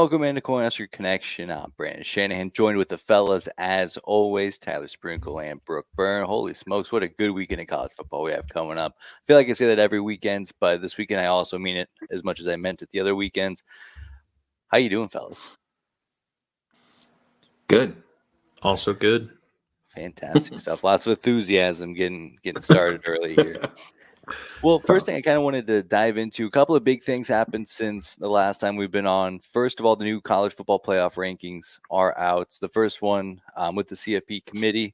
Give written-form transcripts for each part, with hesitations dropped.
Welcome into Cornhusker Connection. I'm Brandon Shanahan, joined with the fellas as always, Tyler Sprinkle and Brooke Byrne. Holy smokes, what a good weekend of college football we have coming up. I feel like I say that every weekend, but this weekend I also mean it as much as I meant it the other weekends. How you doing, fellas? Good. Also good. Fantastic stuff. Lots of enthusiasm getting started early here. Well, first thing I kind of wanted to dive into, a couple of big things happened since the last time we've been on. First of all, the new college football playoff rankings are out. The first one with the CFP committee.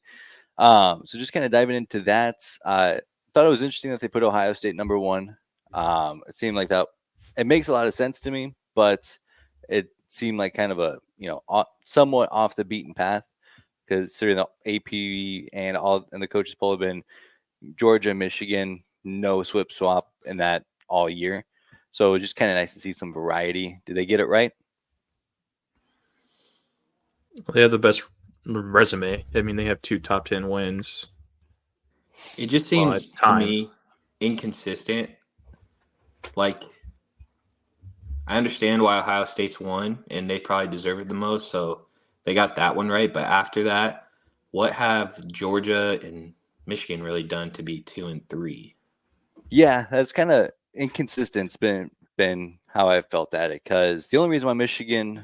So just kind of diving into that. I thought it was interesting that they put Ohio State number one. It seemed like that. It makes a lot of sense to me, but it seemed like kind of a, somewhat off the beaten path because considering the AP and the coaches poll have been Georgia, Michigan, no swip swap in that all year. So it was just kind of nice to see some variety. Did they get it right? They have the best resume. I mean, they have 2 top 10 wins. It just seems to me inconsistent. Like, I understand why Ohio State's won, and they probably deserve it the most, so they got that one right. But after that, what have Georgia and Michigan really done to be 2 and 3? Yeah, that's kind of inconsistent. It's been how I've felt at it because the only reason why Michigan,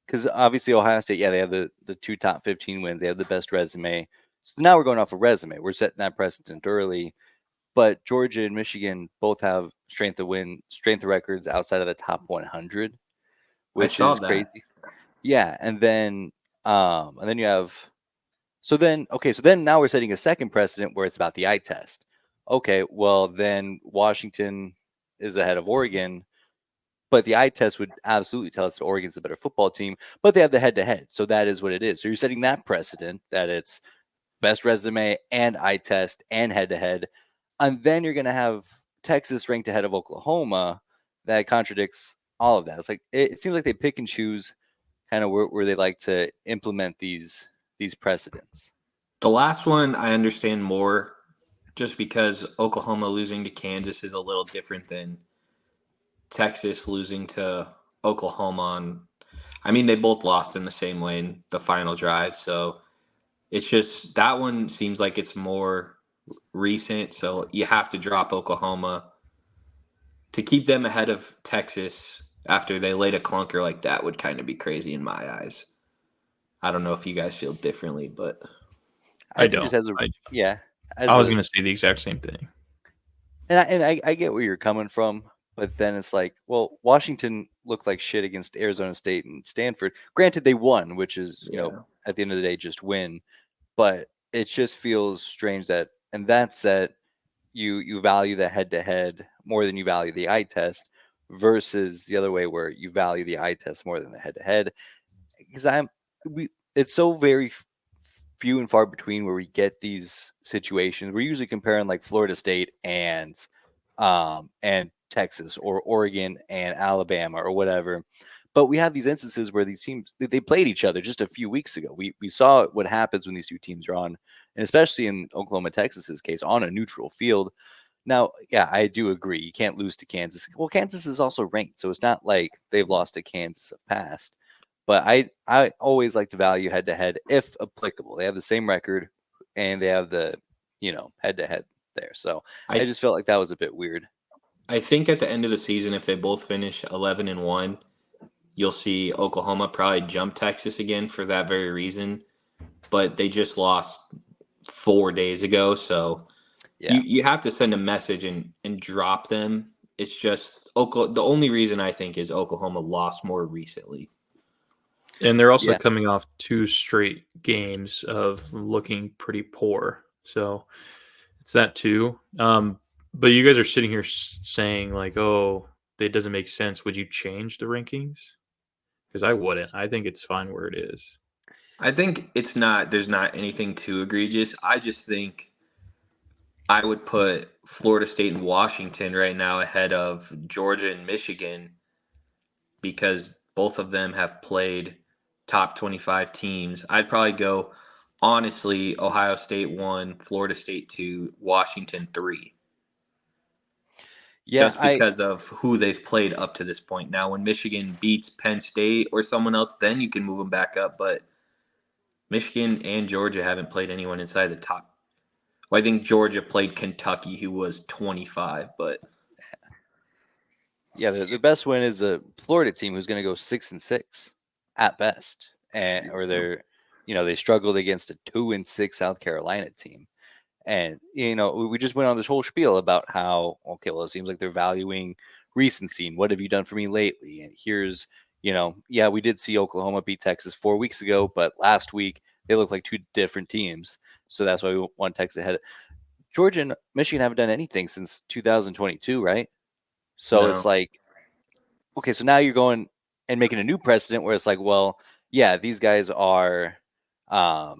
because obviously Ohio State, yeah, they have the 2 top 15 wins. They have the best resume. So now we're going off a resume. We're setting that precedent early. But Georgia and Michigan both have strength of records outside of the top 100, which is crazy. Yeah, and then you have so then now we're setting a second precedent where it's about the eye test. Okay, well then Washington is ahead of Oregon, but the eye test would absolutely tell us that Oregon's the better football team, but they have the head-to-head, so that is what it is. So you're setting that precedent that it's best resume and eye test and head-to-head, and then you're going to have Texas ranked ahead of Oklahoma. That contradicts all of that. It's like it seems like they pick and choose kind of where they like to implement these precedents. The last one I understand more just because Oklahoma losing to Kansas is a little different than Texas losing to Oklahoma. I mean, they both lost in the same way in the final drive. So it's just that one seems like it's more recent. So you have to drop Oklahoma to keep them ahead of Texas after they laid a clunker like that would kind of be crazy in my eyes. I don't know if you guys feel differently, but I don't. I was going to say the exact same thing. And I get where you're coming from, but then it's like, well, Washington looked like shit against Arizona State and Stanford. Granted, they won, which is, at the end of the day, just win. But it just feels strange that, and that said, you value the head-to-head more than you value the eye test versus the other way where you value the eye test more than the head-to-head. Because it's so very few and far between where we get these situations. We're usually comparing like Florida State and Texas or Oregon and Alabama or whatever. But we have these instances where these teams, they played each other just a few weeks ago. We saw what happens when these two teams are on, and especially in Oklahoma, Texas's case, on a neutral field. Now, yeah, I do agree. You can't lose to Kansas. Well, Kansas is also ranked, so it's not like they've lost to Kansas of past. But I always like to value head-to-head if applicable. They have the same record, and they have the, head-to-head there. So I just felt like that was a bit weird. I think at the end of the season, if they both finish 11-1, you'll see Oklahoma probably jump Texas again for that very reason. But they just lost 4 days ago, so you have to send a message and drop them. It's just the only reason I think is Oklahoma lost more recently. And they're also coming off 2 straight games of looking pretty poor. So it's that too. But you guys are sitting here saying like, oh, it doesn't make sense. Would you change the rankings? Because I wouldn't. I think it's fine where it is. I think there's not anything too egregious. I just think I would put Florida State and Washington right now ahead of Georgia and Michigan because both of them have played top 25 teams. I'd probably go, honestly, Ohio State 1, Florida State 2, Washington 3. Yeah, just because of who they've played up to this point. Now, when Michigan beats Penn State or someone else, then you can move them back up. But Michigan and Georgia haven't played anyone inside the top. Well, I think Georgia played Kentucky, who was 25, but yeah, the best win is a Florida team who's going to go 6-6 at best, and or they struggled against a 2-6 South Carolina team. And, we just went on this whole spiel about how, okay, well, it seems like they're valuing recency and what have you done for me lately? And here's, yeah, we did see Oklahoma beat Texas 4 weeks ago, but last week they looked like two different teams. So that's why we want Texas ahead. Georgia and Michigan haven't done anything since 2022, right? So it's no. like, okay, so now you're going and making a new precedent where it's like, well, yeah, these guys are, now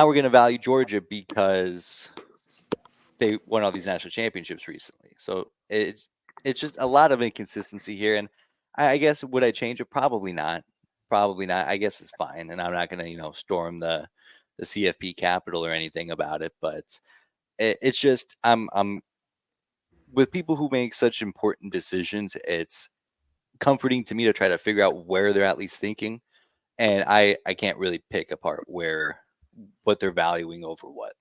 we're going to value Georgia because they won all these national championships recently. So it's just a lot of inconsistency here. And I guess, would I change it? Probably not. Probably not. I guess it's fine. And I'm not going to, storm the CFP Capitol or anything about it. But it's just, I'm with people who make such important decisions. It's comforting to me to try to figure out where they're at least thinking. And I can't really pick apart what they're valuing over what.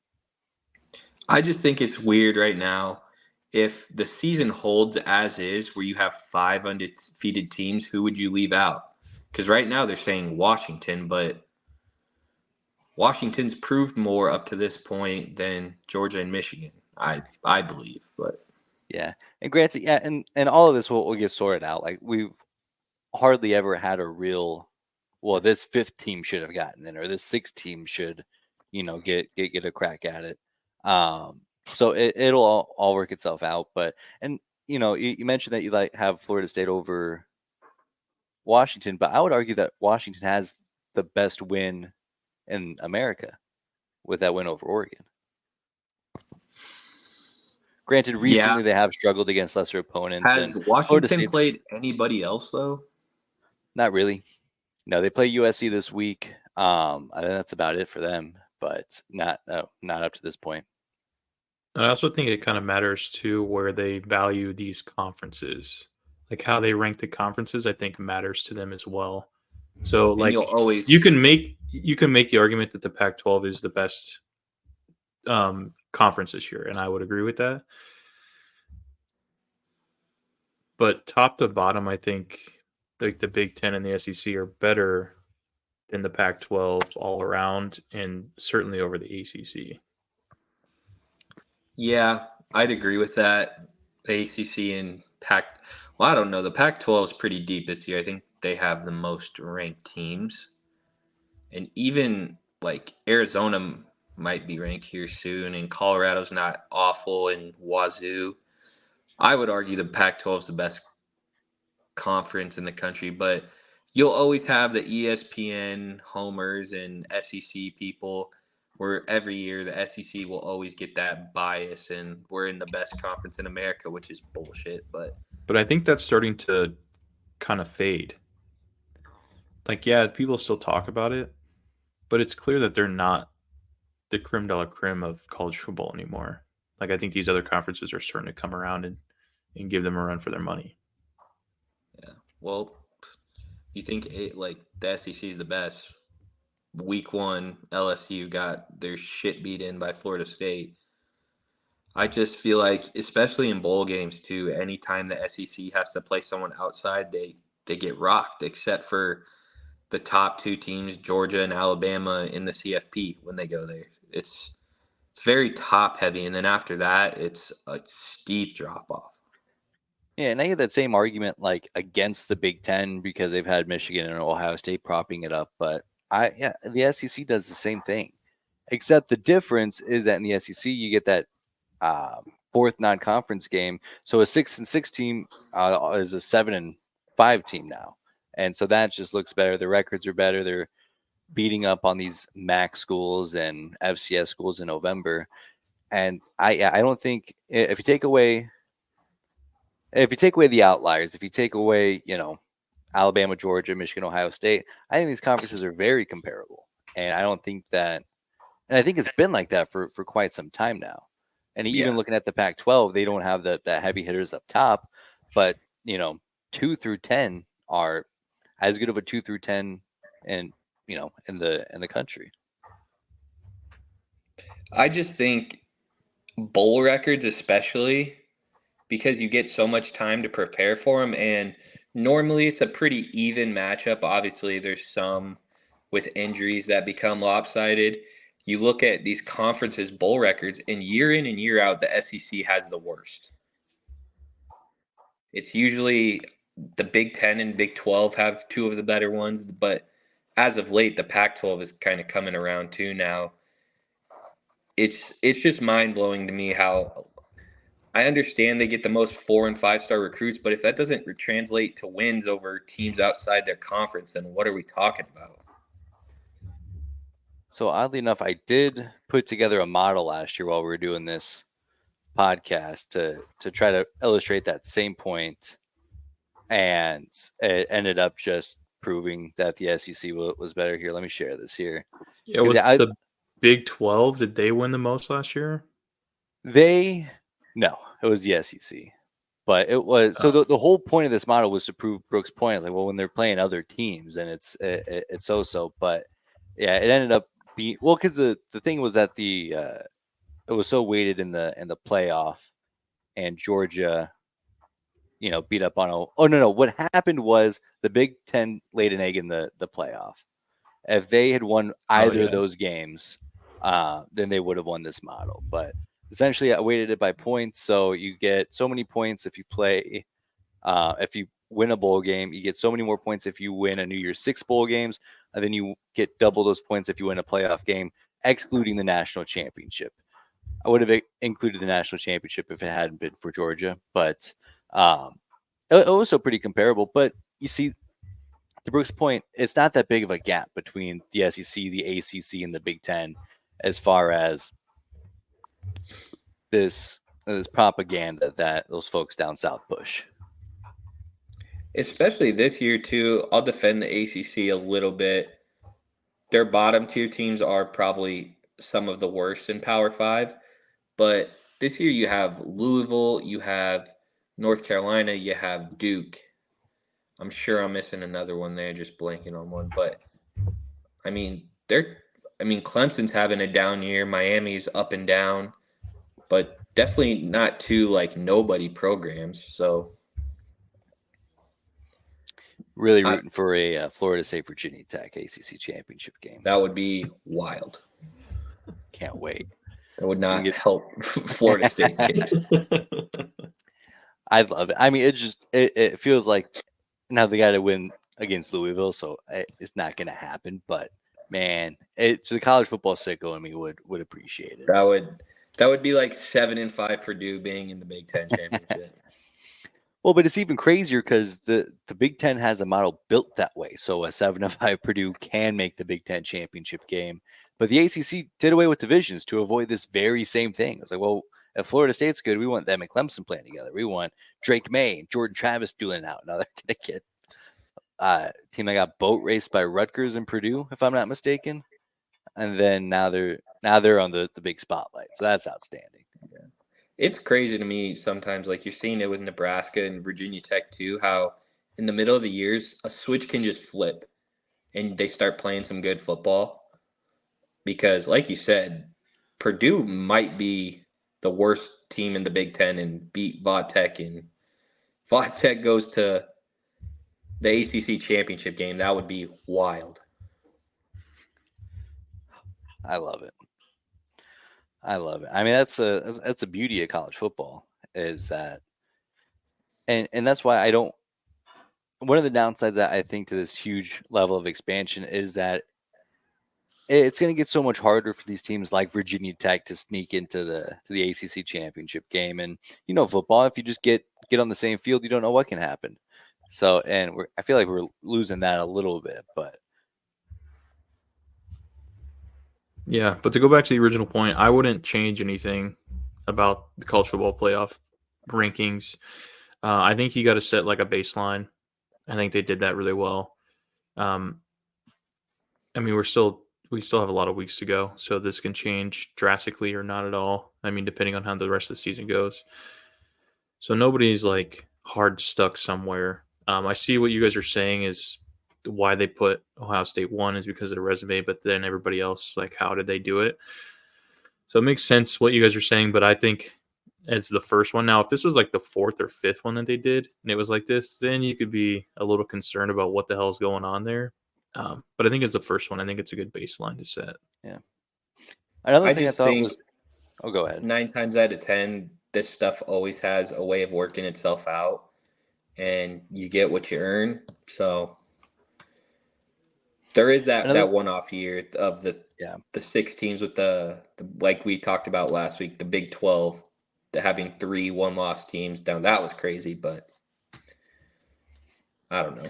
I just think it's weird right now. If the season holds as is, where you have 5 undefeated teams, who would you leave out? Because right now they're saying Washington, but Washington's proved more up to this point than Georgia and Michigan, I believe. But yeah, and granted, yeah, and all of this will get sorted out. Like, we've hardly ever had a real, well, this 5th team should have gotten in, or this 6th team should, get a crack at it. So it'll all work itself out. But, and you mentioned that you have Florida State over Washington, but I would argue that Washington has the best win in America with that win over Oregon. Granted, recently they have struggled against lesser opponents. Has and Washington played anybody else though? Not really. No, they play USC this week. I think that's about it for them, but not up to this point. I also think it kind of matters too where they value these conferences, like how they rank the conferences. I think matters to them as well. So, like, you can make the argument that the Pac-12 is the best conference this year, and I would agree with that. But top to bottom, I think like the Big Ten and the SEC are better than the Pac-12 all around, and certainly over the ACC. Yeah, I'd agree with that. The ACC and well, I don't know. The Pac-12 is pretty deep this year. I think they have the most ranked teams. And even like Arizona might be ranked here soon, and Colorado's not awful, and Wazoo. I would argue the Pac-12 is the best conference in the country, but you'll always have the ESPN homers and SEC people where every year the SEC will always get that bias and we're in the best conference in America, which is bullshit. But I think that's starting to kind of fade. Like, yeah, people still talk about it, but it's clear that they're not the creme de la creme of college football anymore. Like, I think these other conferences are starting to come around and give them a run for their money. Yeah. Well, you think like the SEC is the best. Week 1, LSU got their shit beat in by Florida State. I just feel like, especially in bowl games too, anytime the SEC has to play someone outside, they get rocked, except for the top 2 teams, Georgia and Alabama, in the CFP when they go there. It's very top heavy, and then after that, it's a steep drop off. Yeah, and I get that same argument like against the Big Ten because they've had Michigan and Ohio State propping it up, but the SEC does the same thing, except the difference is that in the SEC you get that 4th non-conference game, so a 6-6 team is a 7-5 team now, and so that just looks better. The records are better. They're beating up on these MAC schools and FCS schools in November, and I don't think if you take away the outliers, if you take away Alabama, Georgia, Michigan, Ohio State, I think these conferences are very comparable. And I don't think that And I think it's been like that for quite some time now. And even looking at the Pac-12, they don't have that heavy hitters up top, but 2 through 10 are as good of a 2 through 10 and in the country. I just think bowl records, especially because you get so much time to prepare for them, and normally it's a pretty even matchup. Obviously, there's some with injuries that become lopsided. You look at these conferences bowl records, and year in and year out, the SEC has the worst. It's usually the Big Ten and Big 12 have two of the better ones, but as of late, the Pac-12 is kind of coming around too now. It's just mind blowing to me how I understand they get the most 4 and 5 star recruits, but if that doesn't translate to wins over teams outside their conference, then what are we talking about? So oddly enough, I did put together a model last year while we were doing this podcast to try to illustrate that same point, and it ended up just proving that the SEC was better. Here, let me share this here. Yeah, was the Big 12, did they win the most last year? No, it was the SEC. But it was the whole point of this model was to prove Brooks' point. Like, well, when they're playing other teams, then it's so. But yeah, it ended up being because the thing was that it was so weighted in the playoff, and Georgia, beat up on no. What happened was the Big Ten laid an egg in the playoff. If they had won either of those games, then they would have won this model. But essentially, I weighted it by points. So you get so many points if you play. If you win a bowl game, you get so many more points if you win a New Year's Six bowl games, and then you get double those points if you win a playoff game, excluding the national championship. I would have included the national championship if it hadn't been for Georgia, but it was so pretty comparable. But you see, to Brooks' point, it's not that big of a gap between the SEC, the ACC, and the Big Ten as far as this propaganda that those folks down south push. Especially this year, too. I'll defend the ACC a little bit. Their bottom tier teams are probably some of the worst in Power 5. But this year you have Louisville, you have North Carolina, you have Duke. I'm sure I'm missing another one there, just blanking on one. But, Clemson's having a down year. Miami's up and down. But definitely not two, nobody programs. So really rooting for a Florida State Virginia Tech ACC championship game. That would be wild. Can't wait. That would not help Florida State's case. I love it. I mean, it feels like now they got to win against Louisville, so it's not going to happen. But man, the college football sicko in me would appreciate it. That would be like 7-5 Purdue being in the Big Ten championship. Well, but it's even crazier because the Big Ten has a model built that way. So a 7-5 Purdue can make the Big Ten championship game. But the ACC did away with divisions to avoid this very same thing. It's like, well, if Florida State's good, we want them and Clemson playing together. We want Drake May and Jordan Travis dueling out. Now they're going to get team that got boat raced by Rutgers and Purdue, if I'm not mistaken. And then now they're on the big spotlight. So that's outstanding. Yeah. It's crazy to me sometimes, like you're seeing it with Nebraska and Virginia Tech too, how in the middle of the years, a switch can just flip and they start playing some good football. Because, like you said, Purdue might be the worst team in the Big Ten and beat Tech, and Tech goes to the ACC championship game. That would be wild. I love it. I mean, that's the beauty of college football is that, and that's why I don't. One of the downsides that I think to this huge level of expansion is that it's going to get so much harder for these teams like Virginia Tech to sneak into the ACC championship game. And football, if you just get on the same field, you don't know what can happen. So, and I feel like we're losing that a little bit, but. Yeah, but to go back to the original point, I wouldn't change anything about the college football playoff rankings. I think you got to set like a baseline. I think they did that really well. We're still we still have a lot of weeks to go, so this can change drastically or not at all. I mean, depending on how the rest of the season goes. So nobody's like hard stuck somewhere. I see what you guys are saying is why they put Ohio State 1 is because of their resume, but then everybody else, like, how did they do it? So it makes sense what you guys are saying, but I think as the first one now, if this was like the fourth or fifth one that they did and it was like this, then you could be a little concerned about what the hell is going on there. But I think it's the first one. I think it's a good baseline to set. Yeah. Another I thing I just thought think was, oh, go ahead. 9 times out of 10, this stuff always has a way of working itself out, and you get what you earn. So there is that one-off year of the 6 teams with the like we talked about last week, the Big 12, having 3 one-loss teams down. That was crazy, but I don't know.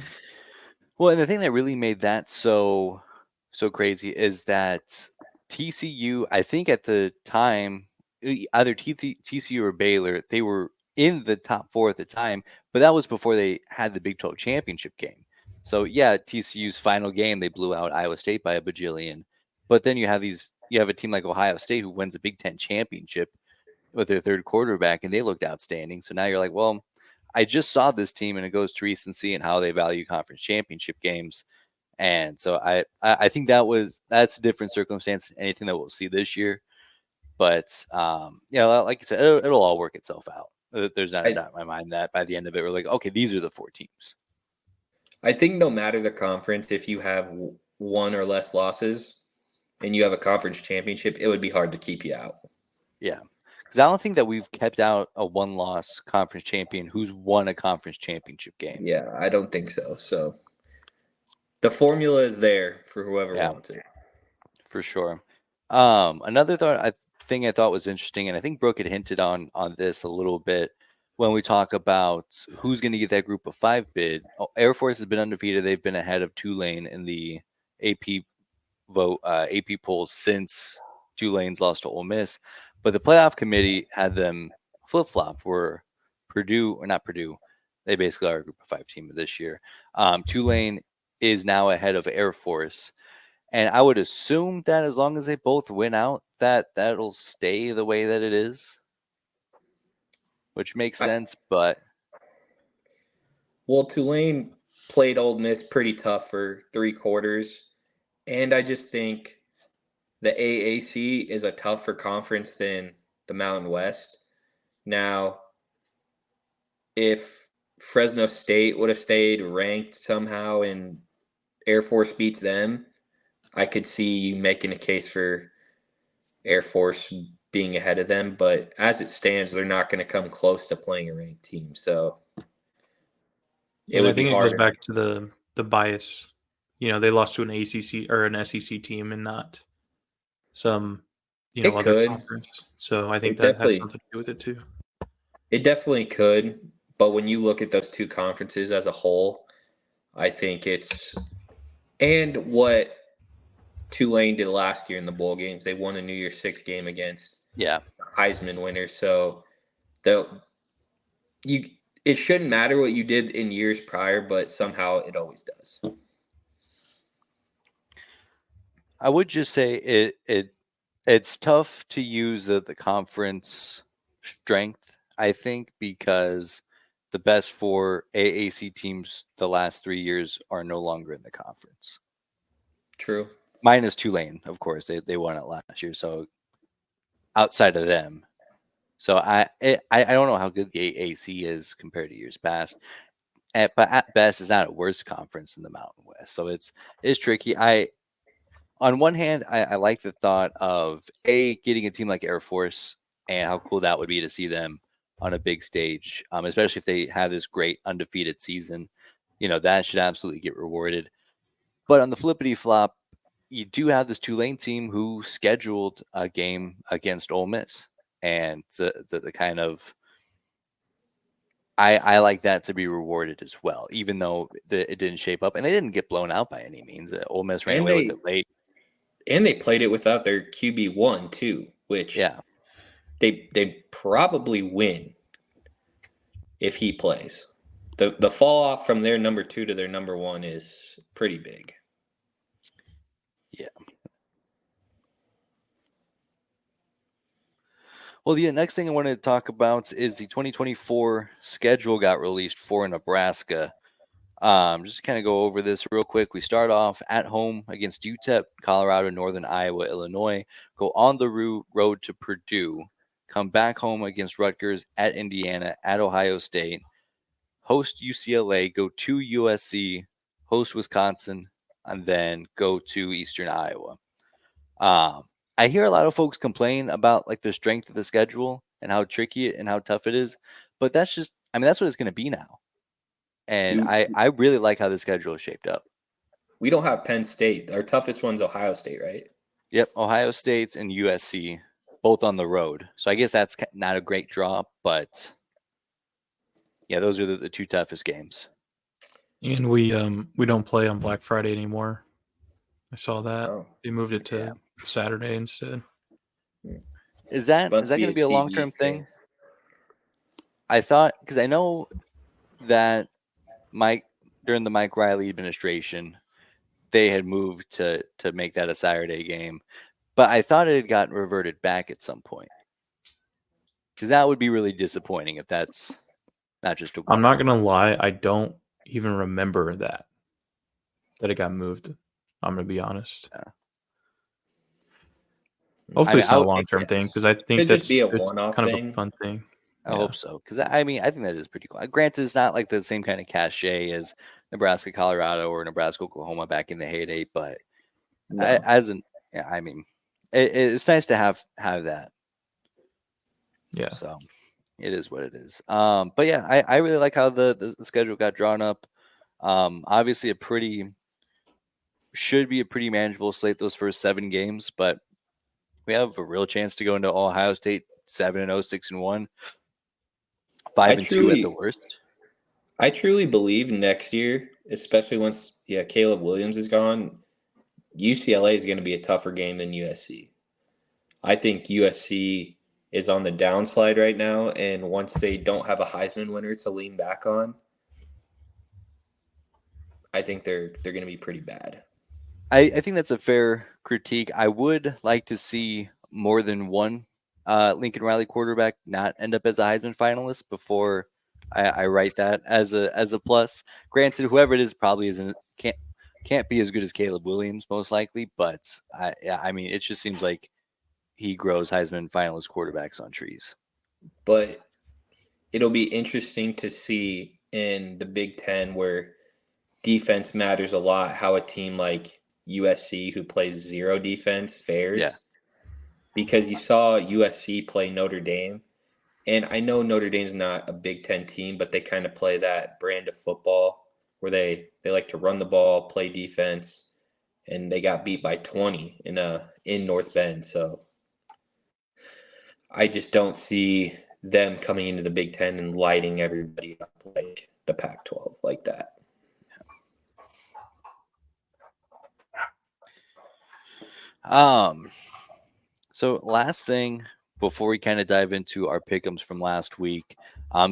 Well, and the thing that really made that so crazy is that TCU, I think at the time, either TCU or Baylor, they were in the top 4 at the time, but that was before they had the Big 12 championship game. So yeah, TCU's final game, they blew out Iowa State by a bajillion. But then you have a team like Ohio State who wins a Big 10 championship with their third quarterback, and they looked outstanding. So now you're like, well, I just saw this team, and it goes to recency and how they value conference championship games. And so I think that's a different circumstance than anything that we'll see this year. But like you said, it'll all work itself out. There's not a doubt in my mind that by the end of it, we're like, okay, these are the 4 teams. I think no matter the conference, if you have 1 or less losses and you have a conference championship, it would be hard to keep you out. Yeah. Because I don't think that we've kept out a 1-loss conference champion who's won a conference championship game. Yeah, I don't think so. So the formula is there for whoever wants it. For sure. Another thing I thought was interesting, and I think Brooke had hinted on this a little bit when we talk about who's going to get that group of 5 bid. Air Force has been undefeated. They've been ahead of Tulane in the AP polls since Tulane's lost to Ole Miss. But the playoff committee had them flip-flop where not Purdue, they basically are a group of 5 team this year. Tulane is now ahead of Air Force. And I would assume that as long as they both win out, that'll stay the way that it is, which makes sense. But well, Tulane played Ole Miss pretty tough for 3 quarters, and I just think the AAC is a tougher conference than the Mountain West. Now, if Fresno State would have stayed ranked somehow and Air Force beats them, I could see you making a case for Air Force being ahead of them. But as it stands, they're not going to come close to playing a ranked team. So I think it goes back to the bias. They lost to an ACC or an SEC team and not some other conference. So I think that has something to do with it too. It definitely could. But when you look at those 2 conferences as a whole, I think it's – and what Tulane did last year in the bowl games, they won a New Year's 6 game against Heisman winners. So it shouldn't matter what you did in years prior, but somehow it always does. I would just say it's tough to use the conference strength, I think, because the best 4 AAC teams the last 3 years are no longer in the conference. True. Minus Tulane, of course. They won it last year, so outside of them. So I don't know how good the AAC is compared to years past. But at best, it's not a worse conference in the Mountain West. So it's tricky. On one hand, I like the thought of getting a team like Air Force and how cool that would be to see them on a big stage, especially if they have this great undefeated season. That should absolutely get rewarded. But on the flippity flop, you do have this Tulane team who scheduled a game against Ole Miss, and the kind of I like that to be rewarded as well, even though it didn't shape up and they didn't get blown out by any means. Ole Miss ran away with it late. And they played it without their QB1 too, which they probably win if he plays. The fall off from their number 2 to their number 1 is pretty big. Yeah. Well, the next thing I wanted to talk about is the 2024 schedule got released for Nebraska. Just kind of go over this real quick. We start off at home against UTEP, Colorado, Northern Iowa, Illinois. Go on the road to Purdue. Come back home against Rutgers, at Indiana, at Ohio State. Host UCLA, go to USC, host Wisconsin, and then go to Eastern Iowa. I hear a lot of folks complain about like the strength of the schedule and how tricky and how tough it is, but that's just, I mean, that's what it's going to be now. And Do I really like how the schedule is shaped up. we don't have Penn State. Our toughest one's Ohio State, right? Yep, Ohio State's and USC, both on the road. So I guess that's not a great draw, but yeah, those are the two toughest games. And we don't play on Black Friday anymore. I saw that. Oh. They moved it to Saturday instead. Is that going to be a long-term thing? I thought, because I know that during the Mike Riley administration, they had moved to make that a Saturday game, but I thought it had gotten reverted back at some point. Because that would be really disappointing if that's not just a. I'm not gonna lie, I don't even remember that it got moved. I'm gonna be honest. Hopefully, it's not a long-term thing because I think that's it's one-off kind thing. of a fun thing. I hope so, because I mean I think that is pretty cool. Granted, it's not like the same kind of cachet as Nebraska, Colorado, or Nebraska, Oklahoma back in the heyday, but I mean, it's nice to have that. Yeah. So it is what it is. But yeah, I really like how the schedule got drawn up. Obviously, should be a pretty manageable slate those first 7 games, but we have a real chance to go into Ohio State 7-0, 6-1, 5-2 at the worst. I truly believe next year, especially once Caleb Williams is gone, UCLA is going to be a tougher game than USC. I think USC is on the downslide right now, and once they don't have a Heisman winner to lean back on, I think they're going to be pretty bad. I think that's a fair critique. I would like to see more than one Lincoln Riley quarterback not end up as a Heisman finalist before I write that as a plus. Granted, whoever it is probably can't be as good as Caleb Williams most likely, but I mean it just seems like he grows Heisman finalist quarterbacks on trees. But it'll be interesting to see in the Big Ten where defense matters a lot, how a team like USC, who plays zero defense, fares. Yeah. Because you saw USC play Notre Dame, and I know Notre Dame's not a Big Ten team, but they kind of play that brand of football where they like to run the ball, play defense, and they got beat by 20 in North Bend. So I just don't see them coming into the Big Ten and lighting everybody up like the Pac-12 like that. So last thing before we kind of dive into our pick'ems from last week,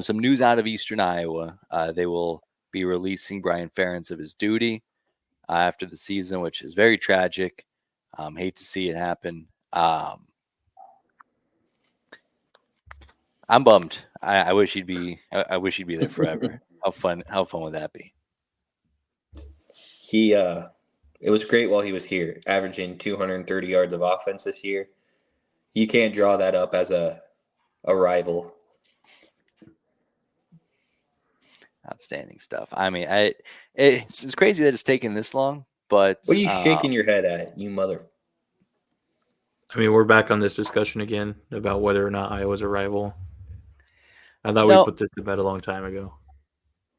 some news out of Eastern Iowa. They will be releasing Brian Ferentz of his duty after the season, which is very tragic. Hate to see it happen. I'm bummed. I wish he'd be. I wish he'd be there forever. How fun would that be? It was great while he was here, averaging 230 yards of offense this year. You can't draw that up as a rival. Outstanding stuff. I mean, it's crazy that it's taken this long, but what are you shaking your head at, you mother? I mean, we're back on this discussion again about whether or not Iowa's a rival. I thought we put this to bed a long time ago.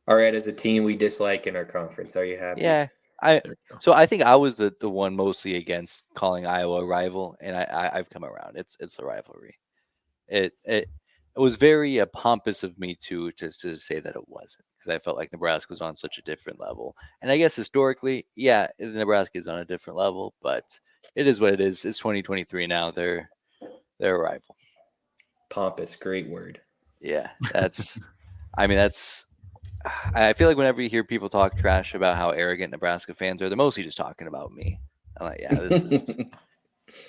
All right, as a team we dislike in our conference. Are you happy? Yeah. So I think I was the one mostly against calling Iowa a rival, and I've come around. It's a rivalry. It was very pompous of me to say that it wasn't, because I felt like Nebraska was on such a different level. And I guess historically, yeah, Nebraska is on a different level, but it is what it is. It's 2023 now. They're a rival. Pompous, great word. Yeah, I feel like whenever you hear people talk trash about how arrogant Nebraska fans are, they're mostly just talking about me. I'm like, yeah,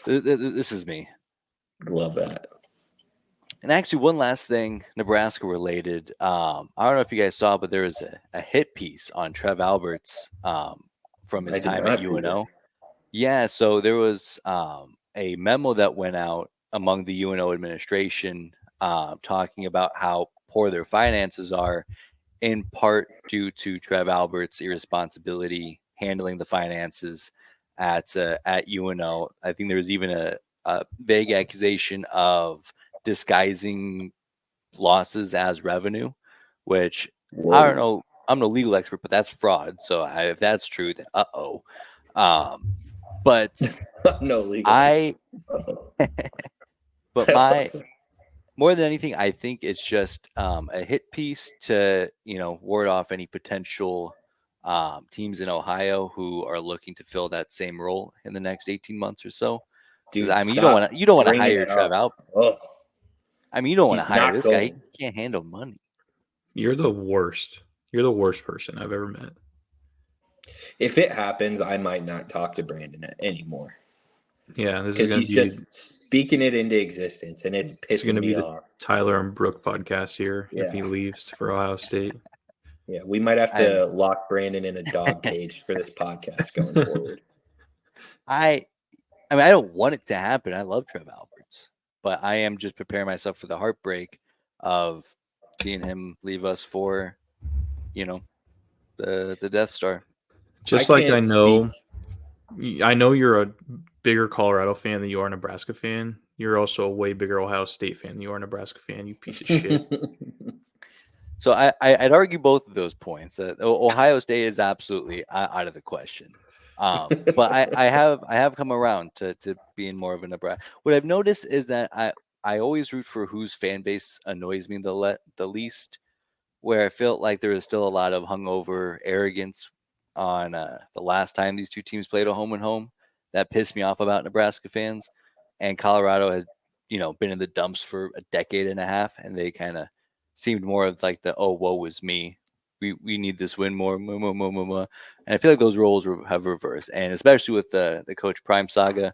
this is me. Love that. And actually, one last thing, Nebraska related. I don't know if you guys saw, but there was a hit piece on Trev Alberts from his I did time at not see UNO. that. Yeah, so there was a memo that went out among the UNO administration talking about how poor their finances are, in part due to Trev Alberts' irresponsibility handling the finances at UNO. I think there was even a vague accusation of disguising losses as revenue, which I don't Whoa. know. I'm no legal expert, but that's fraud. So if that's true, then but No legal. I, Uh-oh. but my more than anything, I think it's just a hit piece to ward off any potential teams in Ohio who are looking to fill that same role in the next 18 months or so. Because Dude, I mean, stop you don't want to bringing hire it Trev up. Alberts. Oh, I mean, you don't want to he's hire not this guy. He going. can't handle money. You're the worst. You're the worst person I've ever met. If it happens, I might not talk to Brandon anymore Yeah, this is because gonna he's be just speaking it into existence, and it's pissing me the off. Tyler and Brooke podcast here if Yeah. he leaves for Ohio State. Yeah, we might have I to lock Brandon in a dog cage for this podcast going forward. I mean, I don't want it to happen. I love Trev Alberts, but I am just preparing myself for the heartbreak of seeing him leave us for, the Death Star. Just I like can't speak. I know you're a bigger Colorado fan than you are a Nebraska fan. You're also a way bigger Ohio State fan than you are a Nebraska fan, you piece of shit. So I'd argue both of those points. Ohio State is absolutely out of the question. But I have come around to being more of a Nebraska. What I've noticed is that I always root for whose fan base annoys me the least. Where I felt like there was still a lot of hungover arrogance on the last time these two teams played a home and home. That pissed me off about Nebraska fans. And Colorado had, been in the dumps for a decade and a half, and they kind of seemed more of like the woe was me. We need this win more. And I feel like those roles have reversed, and especially with the Coach Prime saga.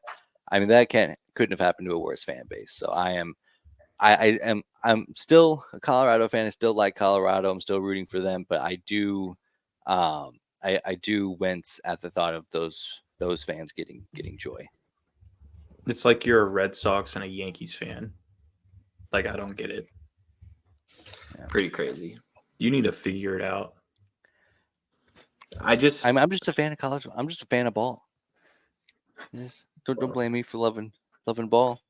I mean, that couldn't have happened to a worse fan base. So I'm still a Colorado fan. I still like Colorado. I'm still rooting for them, but I do I do wince at the thought of those fans getting joy. It's like you're a Red Sox and a Yankees fan. Like, I don't get it. Yeah. Pretty crazy. You need to figure it out. I'm just a fan of college. I'm just a fan of ball. Yes. Don't blame me for loving ball.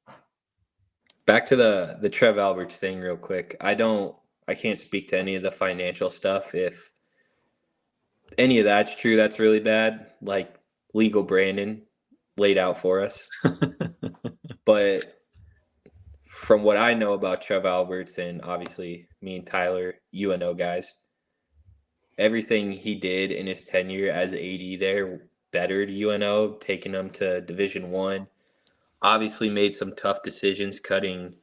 Back to the Trev Alberts thing real quick. I can't speak to any of the financial stuff. If any of that's true, that's really bad. Like legal Brandon laid out for us. But from what I know about Trev Alberts, and obviously me and Tyler, UNO guys, everything he did in his tenure as AD there bettered UNO, taking them to Division I. Obviously made some tough decisions cutting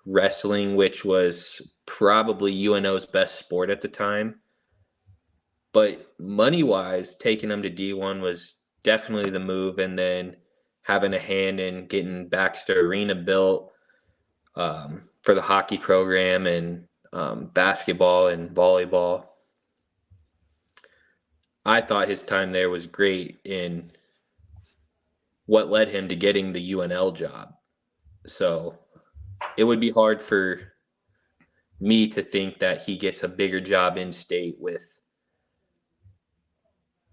wrestling, which was probably UNO's best sport at the time. But money-wise, taking them to D1 was definitely the move, and then having a hand in getting Baxter Arena built for the hockey program and basketball and volleyball. I thought his time there was great in what led him to getting the UNL job. So it would be hard for me to think that he gets a bigger job in state with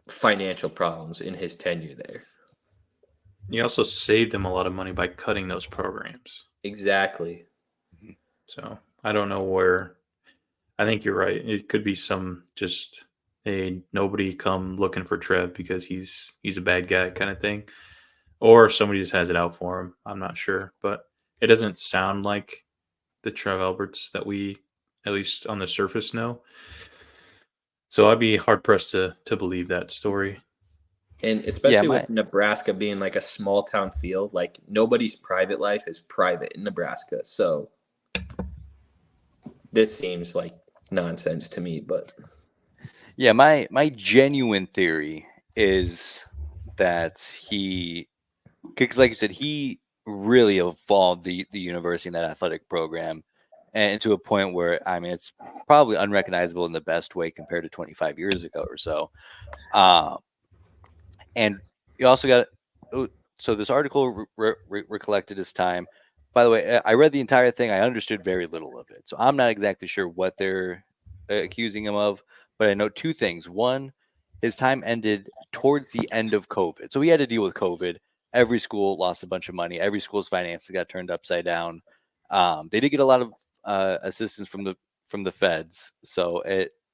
financial problems in his tenure there. You also saved him a lot of money by cutting those programs. Exactly. So I don't know where. I think you're right. It could be some just nobody come looking for Trev because he's a bad guy kind of thing, or somebody just has it out for him. I'm not sure, but it doesn't sound like the Trev Alberts that we, at least on the surface, know. So I'd be hard pressed to believe that story. And especially with Nebraska being like a small town feel, like nobody's private life is private in Nebraska. So this seems like nonsense to me, but yeah, my genuine theory is that because like you said, he really evolved the university and that athletic program and to a point where, I mean, it's probably unrecognizable in the best way compared to 25 years ago or so. And you also got, so this article recollected his time. By the way, I read the entire thing. I understood very little of it. So I'm not exactly sure what they're accusing him of, but I know two things. One, his time ended towards the end of COVID. So he had to deal with COVID. Every school lost a bunch of money. Every school's finances got turned upside down. They did get a lot of assistance from the feds. So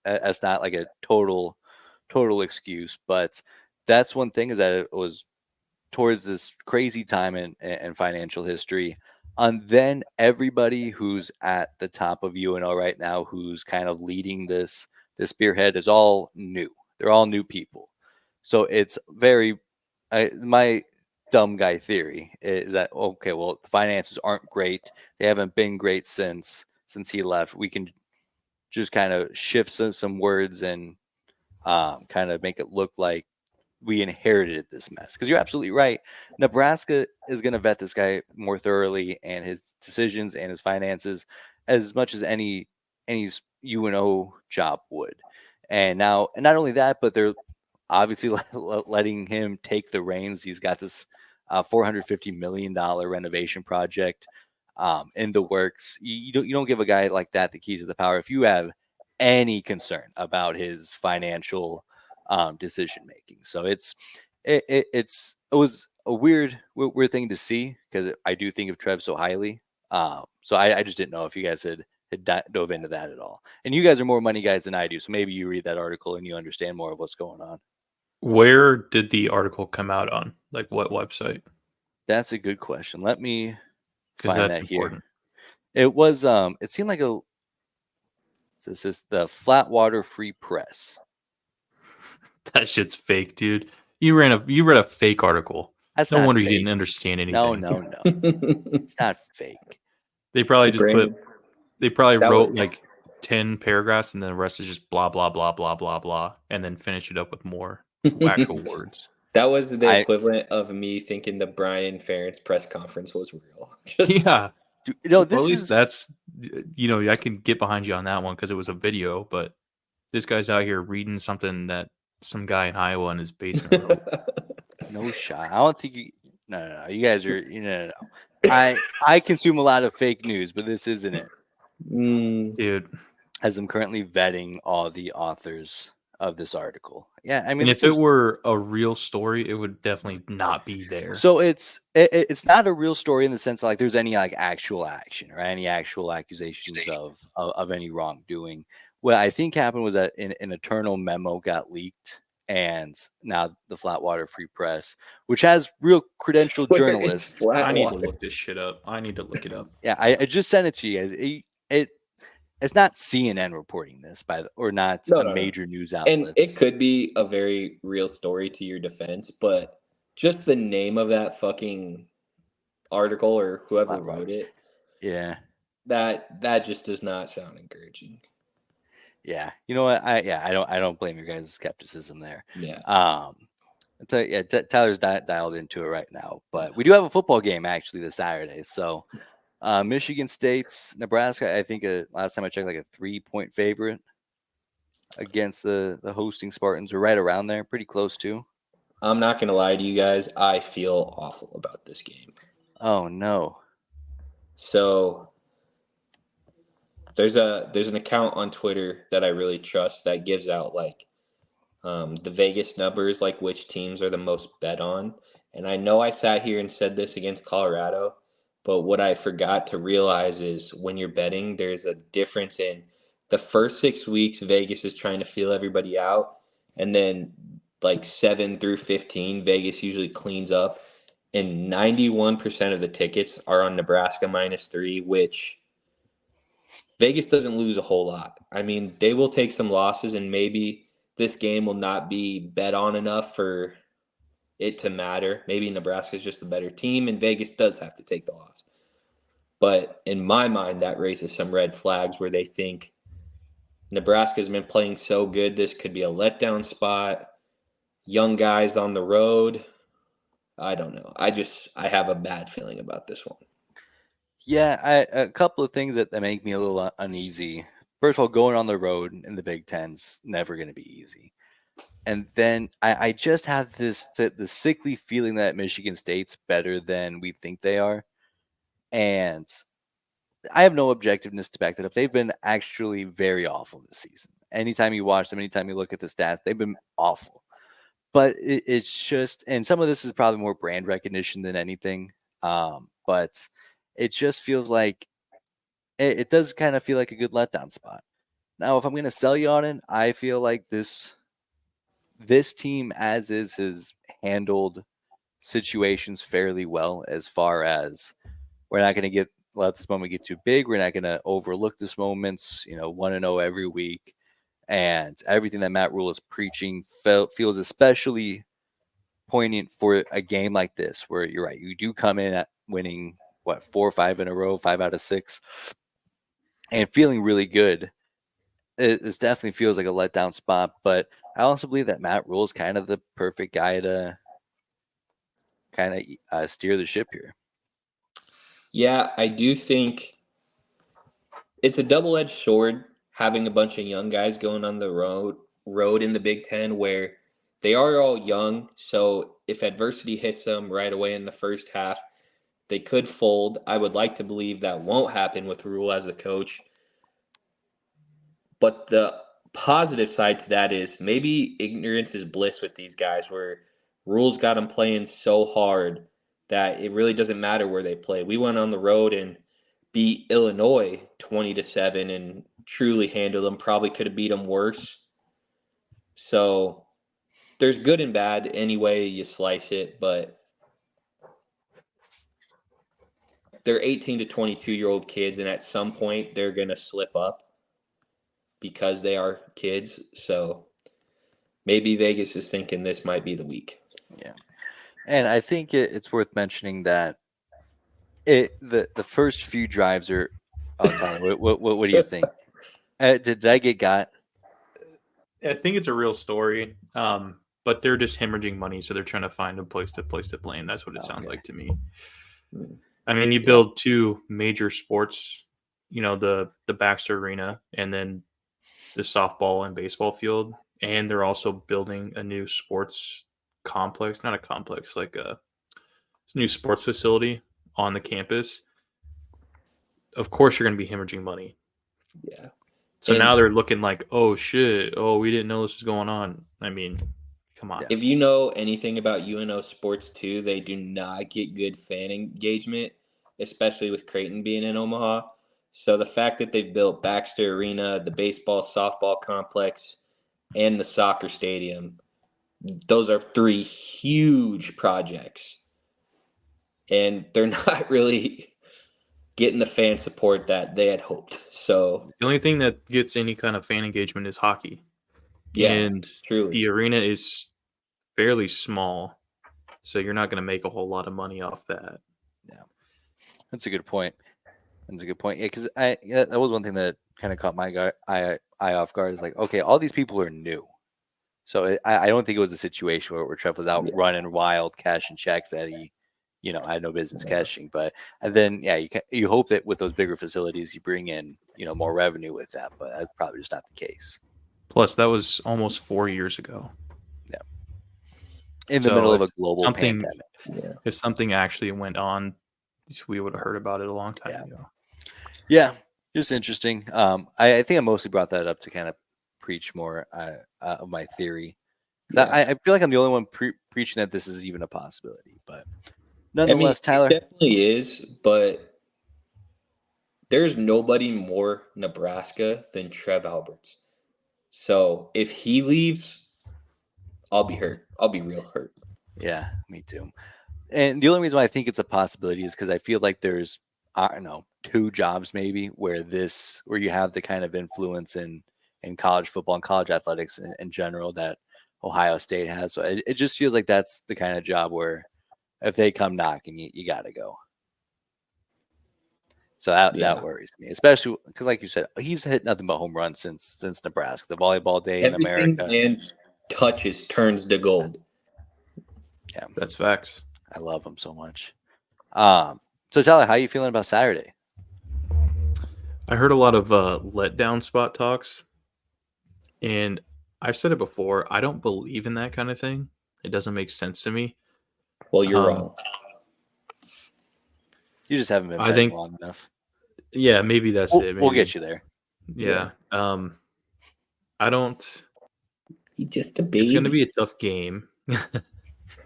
that's not like a total excuse, but that's one thing, is that it was towards this crazy time in financial history. And then everybody who's at the top of UNO right now, who's kind of leading this spearhead, is all new. They're all new people. So it's very, my dumb guy theory is that, okay, well, the finances aren't great. They haven't been great since he left. We can just kind of shift some words and kind of make it look like we inherited this mess. Because you're absolutely right. Nebraska is going to vet this guy more thoroughly, and his decisions and his finances, as much as any UNO job would. And now, and not only that, but they're obviously letting him take the reins. He's got this $450 million renovation project in the works. You don't give a guy like that the keys to the power if you have any concern about his financial decision making. So it was a weird thing to see, because I do think of Trev so highly. So I just didn't know if you guys had dove into that at all. And you guys are more money guys than I do, so maybe you read that article and you understand more of what's going on. Where did the article come out on? Like what website? That's a good question. Let me Because find that's that important. here. It was it seemed like this is the Flatwater Free Press. That shit's fake, dude. You read a fake article. That's no not wonder fake. you didn't understand anything. No. It's not fake. They probably The just grain- they probably That wrote was- like 10 paragraphs, and then the rest is just blah blah blah blah blah blah, and then finish it up with more actual words. That was the equivalent of me thinking the Brian Ferentz press conference was real. Yeah. Dude, Well, at least that's, I can get behind you on that one because it was a video, but this guy's out here reading something that some guy in Iowa in his basement wrote. no shot. I don't think you. No. You guys are. No. I consume a lot of fake news, but this isn't it. Dude. As I'm currently vetting all the authors of this article. Yeah, I mean, And if it were a real story, it would definitely not be there. So it's not a real story in the sense that, like, there's any like actual action or any actual accusations of any wrongdoing. What I think happened was that an internal memo got leaked, and now the Flatwater Free Press, which has real credentialed journalists. I need to look this shit up. I need to look it up. Yeah, I just sent it to you guys. It's not CNN reporting this, or not major news outlets. And it could be a very real story to your defense, but just the name of that fucking article or whoever wrote it, yeah, that just does not sound encouraging. Yeah, you know what? I don't blame your guys' skepticism there. Yeah. I'll tell you, Tyler's dialed into it right now, but we do have a football game actually this Saturday. So, Michigan State's Nebraska, I think last time I checked, like a 3-point favorite against the hosting Spartans, or right around there, pretty close to. I'm not gonna lie to you guys, I feel awful about this game. Oh no. So there's an account on Twitter that I really trust that gives out like the Vegas numbers, like which teams are the most bet on. And I know I sat here and said this against Colorado, but what I forgot to realize is when you're betting, there's a difference in the first 6 weeks, Vegas is trying to feel everybody out. And then like 7 through 15, Vegas usually cleans up. And 91% of the tickets are on Nebraska -3, which Vegas doesn't lose a whole lot. I mean, they will take some losses, and maybe this game will not be bet on enough for it to matter. Maybe Nebraska is just a better team, and Vegas does have to take the loss. But in my mind, that raises some red flags where they think Nebraska's been playing so good, this could be a letdown spot. Young guys on the road. I don't know. I have a bad feeling about this one. Yeah, a couple of things that make me a little uneasy. First of all, going on the road in the Big Ten's never going to be easy. And then I just have the sickly feeling that Michigan State's better than we think they are. And I have no objectiveness to back that up. They've been actually very awful this season. Anytime you watch them, anytime you look at the stats, they've been awful. But it's just, and some of this is probably more brand recognition than anything. But it just feels like it does kind of feel like a good letdown spot. Now, if I'm going to sell you on it, I feel like this team as is has handled situations fairly well, as far as we're not going to let this moment get too big. We're not going to overlook this moments, 1-0 every week. And everything that Matt Rule is preaching feels especially poignant for a game like this, where you're right. You do come in at winning, 4 or 5 in a row, 5 out of 6, and feeling really good. It definitely feels like a letdown spot, but I also believe that Matt Rule is kind of the perfect guy to kind of steer the ship here. Yeah, I do think it's a double-edged sword having a bunch of young guys going on the road in the Big Ten, where they are all young. So if adversity hits them right away in the first half, they could fold. I would like to believe that won't happen with Rule as the coach. But the positive side to that is maybe ignorance is bliss with these guys, where Rule's got them playing so hard that it really doesn't matter where they play. We went on the road and beat Illinois 20-7 and truly handled them. Probably could have beat them worse. So there's good and bad any way you slice it, but they're 18 to 22-year-old kids, and at some point they're going to slip up because they are kids. So maybe Vegas is thinking this might be the week. Yeah. And I think it's worth mentioning that the first few drives are. I'll tell you. What do you think? Did I get got? I think it's a real story, but they're just hemorrhaging money, so they're trying to find a place to play, and that's what it sounds like to me. I mean, you build 2 major sports, the Baxter Arena and then the softball and baseball field, and they're also building a new sports complex, not a complex, like a new sports facility on the campus. Of course, you're going to be hemorrhaging money. Yeah. So now they're looking like, oh shit, oh, we didn't know this was going on. I mean, come on. If you know anything about UNO sports too, they do not get good fan engagement, especially with Creighton being in Omaha. So the fact that they've built Baxter Arena, the baseball, softball complex, and the soccer stadium, those are 3 huge projects. And they're not really getting the fan support that they had hoped. So the only thing that gets any kind of fan engagement is hockey. Yeah, and truly. The arena is fairly small, so you're not going to make a whole lot of money off that. Yeah, that's a good point. Yeah, because that was one thing that kind of caught my eye off guard. Is like, okay, all these people are new, so I don't think it was a situation where Trev was out running wild, cashing checks that he, I had no business cashing. But and then you hope that with those bigger facilities, you bring in more revenue with that. But that's probably just not the case. Plus, that was almost 4 years ago. Yeah, in the middle of a global pandemic. Yeah. If something actually went on, we would have heard about it a long time ago. Yeah, just interesting. I think I mostly brought that up to kind of preach more of my theory. I feel like I'm the only one preaching that this is even a possibility. But nonetheless, Tyler. It definitely is, but there's nobody more Nebraska than Trev Alberts. So if he leaves, I'll be hurt. I'll be real hurt. Yeah, me too. And the only reason why I think it's a possibility is because I feel like there's, I don't know, 2 jobs maybe where you have the kind of influence in college football and college athletics in general that Ohio State has. So it just feels like that's the kind of job where if they come knocking, you got to go. So that worries me, especially because, like you said, he's hit nothing but home runs since Nebraska, the volleyball day in America. And touches turns to gold. Yeah, that's facts. I love him so much. So Tyler, how are you feeling about Saturday? I heard a lot of letdown spot talks, and I've said it before. I don't believe in that kind of thing. It doesn't make sense to me. Well, you're wrong. You just haven't been I betting think- long enough. Yeah, maybe that's it. We'll Maybe. get you there. Yeah. I don't. He's just a baby. It's going to be a tough game.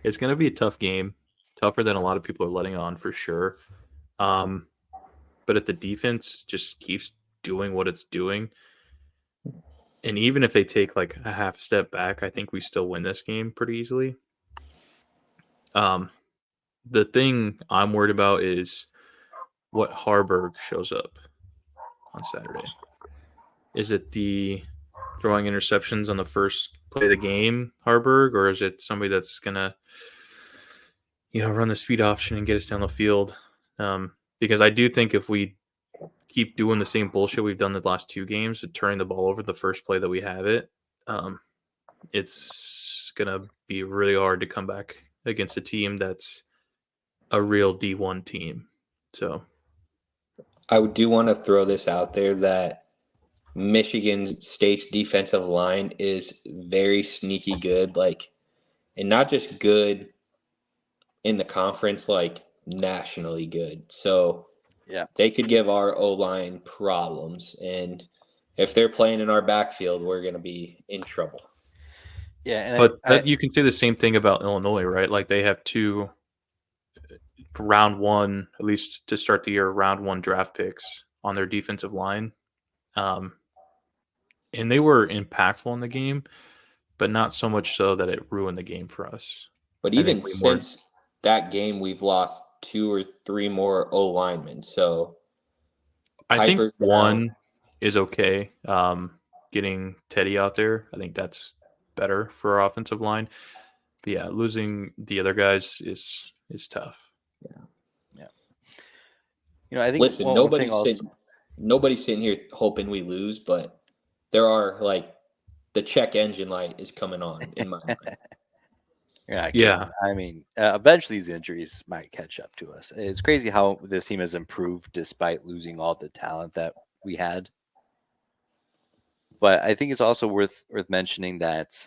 It's going to be a tough game, tougher than a lot of people are letting on for sure. But if the defense just keeps doing what it's doing, and even if they take like a half step back, I think we still win this game pretty easily. The thing I'm worried about is what Harburg shows up on Saturday. Is it the throwing interceptions on the first play of the game, Harburg, or is it somebody that's gonna, run the speed option and get us down the field? Because I do think if we keep doing the same bullshit we've done the last two games, turning the ball over the first play that we have it, it's gonna be really hard to come back against a team that's a real D1 team. So I do want to throw this out there that Michigan State's defensive line is very sneaky good, and not just good in the conference, nationally good. So Yeah. they could give our O-line problems, and if they're playing in our backfield, we're going to be in trouble. Yeah, but you can say the same thing about Illinois, right? Like they have two round one, at least to start the year, round one draft picks on their defensive line. And they were impactful in the game, but not so much so that it ruined the game for us. But even since that game, we've lost 2 or 3 more O linemen. So I think one is okay. Getting Teddy out there, I think that's better for our offensive line. But yeah, losing the other guys is tough. Yeah. I think listen, nobody's sitting here hoping we lose, but there are the check engine light is coming on in my mind. Yeah. I mean, eventually these injuries might catch up to us. It's crazy how this team has improved despite losing all the talent that we had. But I think it's also worth mentioning that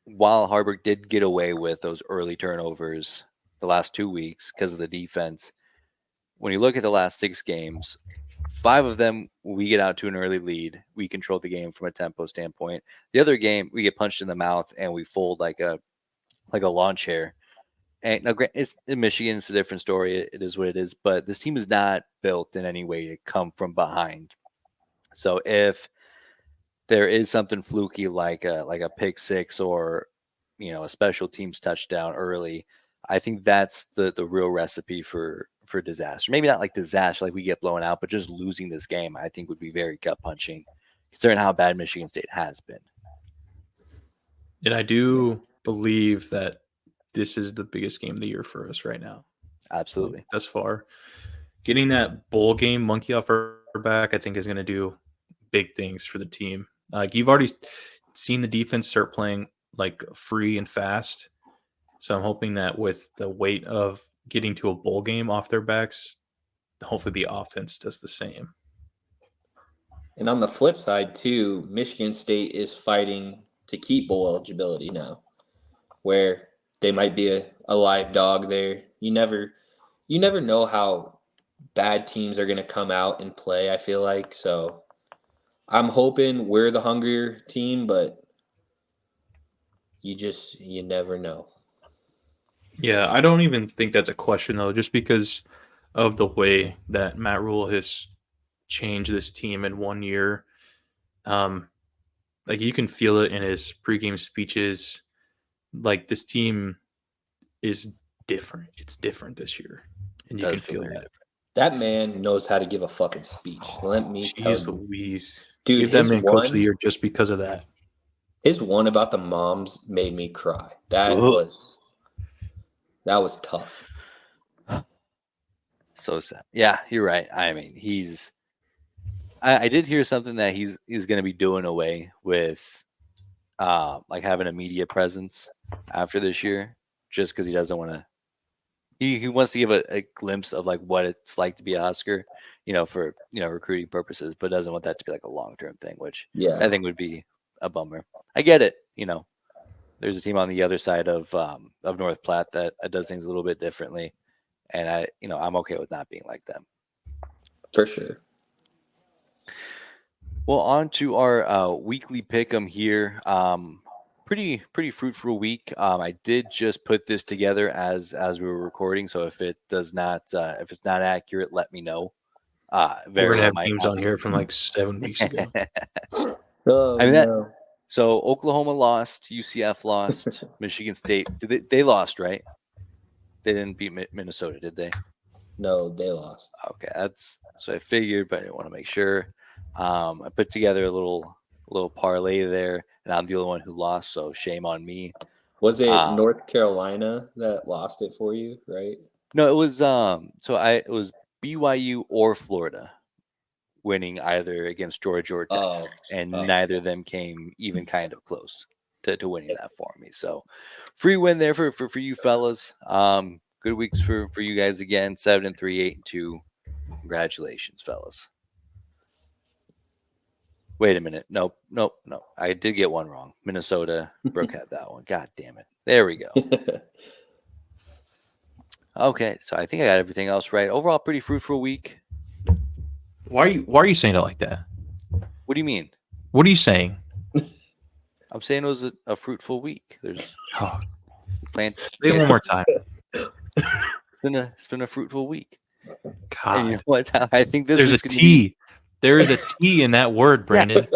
while Harburg did get away with those early turnovers the last 2 weeks because of the defense, when you look at the last 6 games, 5 of them we get out to an early lead. We control the game from a tempo standpoint. The other game we get punched in the mouth and we fold like a lawn chair. And now, it's in Michigan, it's a different story. It is what it is. But this team is not built in any way to come from behind. So if there is something fluky like a pick six or a special teams touchdown early, I think that's the real recipe for disaster. Maybe not like disaster, like we get blown out, but just losing this game, I think would be very gut punching, considering how bad Michigan State has been. And I do believe that this is the biggest game of the year for us right now. Absolutely. Thus far. Getting that bowl game monkey off our back, I think, is going to do big things for the team. You've already seen the defense start playing free and fast. So I'm hoping that with the weight of getting to a bowl game off their backs, hopefully the offense does the same. And on the flip side, too, Michigan State is fighting to keep bowl eligibility now, where they might be a live dog there. You never know how bad teams are going to come out and play, I feel like. So I'm hoping we're the hungrier team, but you never know. Yeah, I don't even think that's a question, though, just because of the way that Matt Rule has changed this team in 1 year. You can feel it in his pregame speeches. This team is different. It's different this year, and you can feel that. That man knows how to give a fucking speech. Let me tell you. Jeez Louise. Dude, give that man coach of the year just because of that. His one about the moms made me cry. That was tough. So sad. Yeah, you're right. I mean, I did hear something that he's going to be doing away with having a media presence after this year, just because he doesn't want to He wants to give a glimpse of like what it's like to be a Husker, for recruiting purposes, but doesn't want that to be like a long-term thing, which I think would be a bummer. I get it. There's a team on the other side of North Platte that does things a little bit differently, and I'm okay with not being like them. For sure. Well, on to our weekly pick'em here. Pretty fruitful week. I did just put this together as we were recording, so if it does not, if it's not accurate, let me know. We're Very gonna well have might games not on be. here from like 7 weeks ago. Oh, I mean that. no. So Oklahoma lost, UCF lost, Michigan State. They lost, right? They didn't beat Minnesota, did they? No, they lost. Okay, that's so I figured, but I didn't want to make sure. I put together a little parlay there, and I'm the only one who lost, so shame on me. Was it North Carolina that lost it for you, right? No, it was it was BYU or Florida winning either against Georgia or Texas, and neither of them came even kind of close to winning that for me. So free win there for you fellas. Good weeks for you guys again. 7-3, 8-2. Congratulations, fellas. Wait a minute. Nope. I did get one wrong. Minnesota. Brooke had that one. God damn it. There we go. Okay, so I think I got everything else right. Overall, pretty fruitful week. Why are you saying it like that? What do you mean? What are you saying? I'm saying it was a fruitful week. There's say it one more time. It's been a fruitful week. God. And you know what? I think this There's a T. There is a T in that word, Brandon.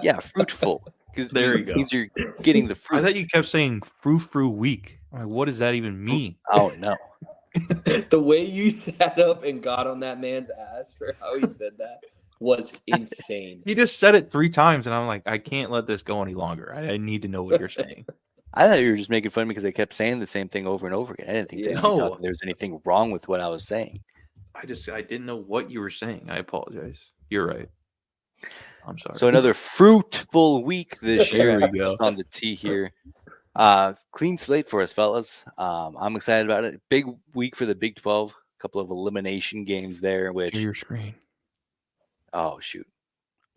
Yeah, fruitful. There you go. Means you're getting the fruit. I thought you kept saying frou week. Like, what does that even mean? Oh no. The way you sat up and got on that man's ass for how he said that was insane. He just said it 3 times, and I'm like, I can't let this go any longer. I need to know what you're saying. I thought you were just making fun of me because I kept saying the same thing over and over again. I didn't think that you thought that there was anything wrong with what I was saying. I didn't know what you were saying. I apologize. You're right. I'm sorry. So another fruitful week this year. There we go. Just on the T here. Clean slate for us, fellas. I'm excited about it. Big week for the Big 12. A couple of elimination games there. Which share your screen. Oh shoot!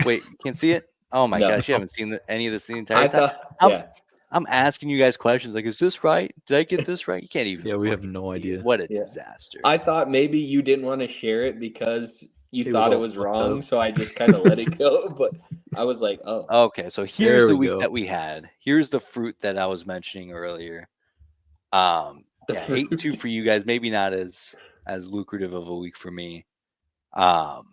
Wait, you can't see it? Oh my gosh, you haven't seen any of this the entire time. I'm asking you guys questions like, is this right? Did I get this right? You can't even. Yeah, we have no idea. What a disaster. I thought maybe you didn't want to share it because you thought it was wrong, so I just kind of let it go. But I was like, oh. Okay, so here's the week that we had. Here's the fruit that I was mentioning earlier. 8-2 for you guys. Maybe not as lucrative of a week for me. And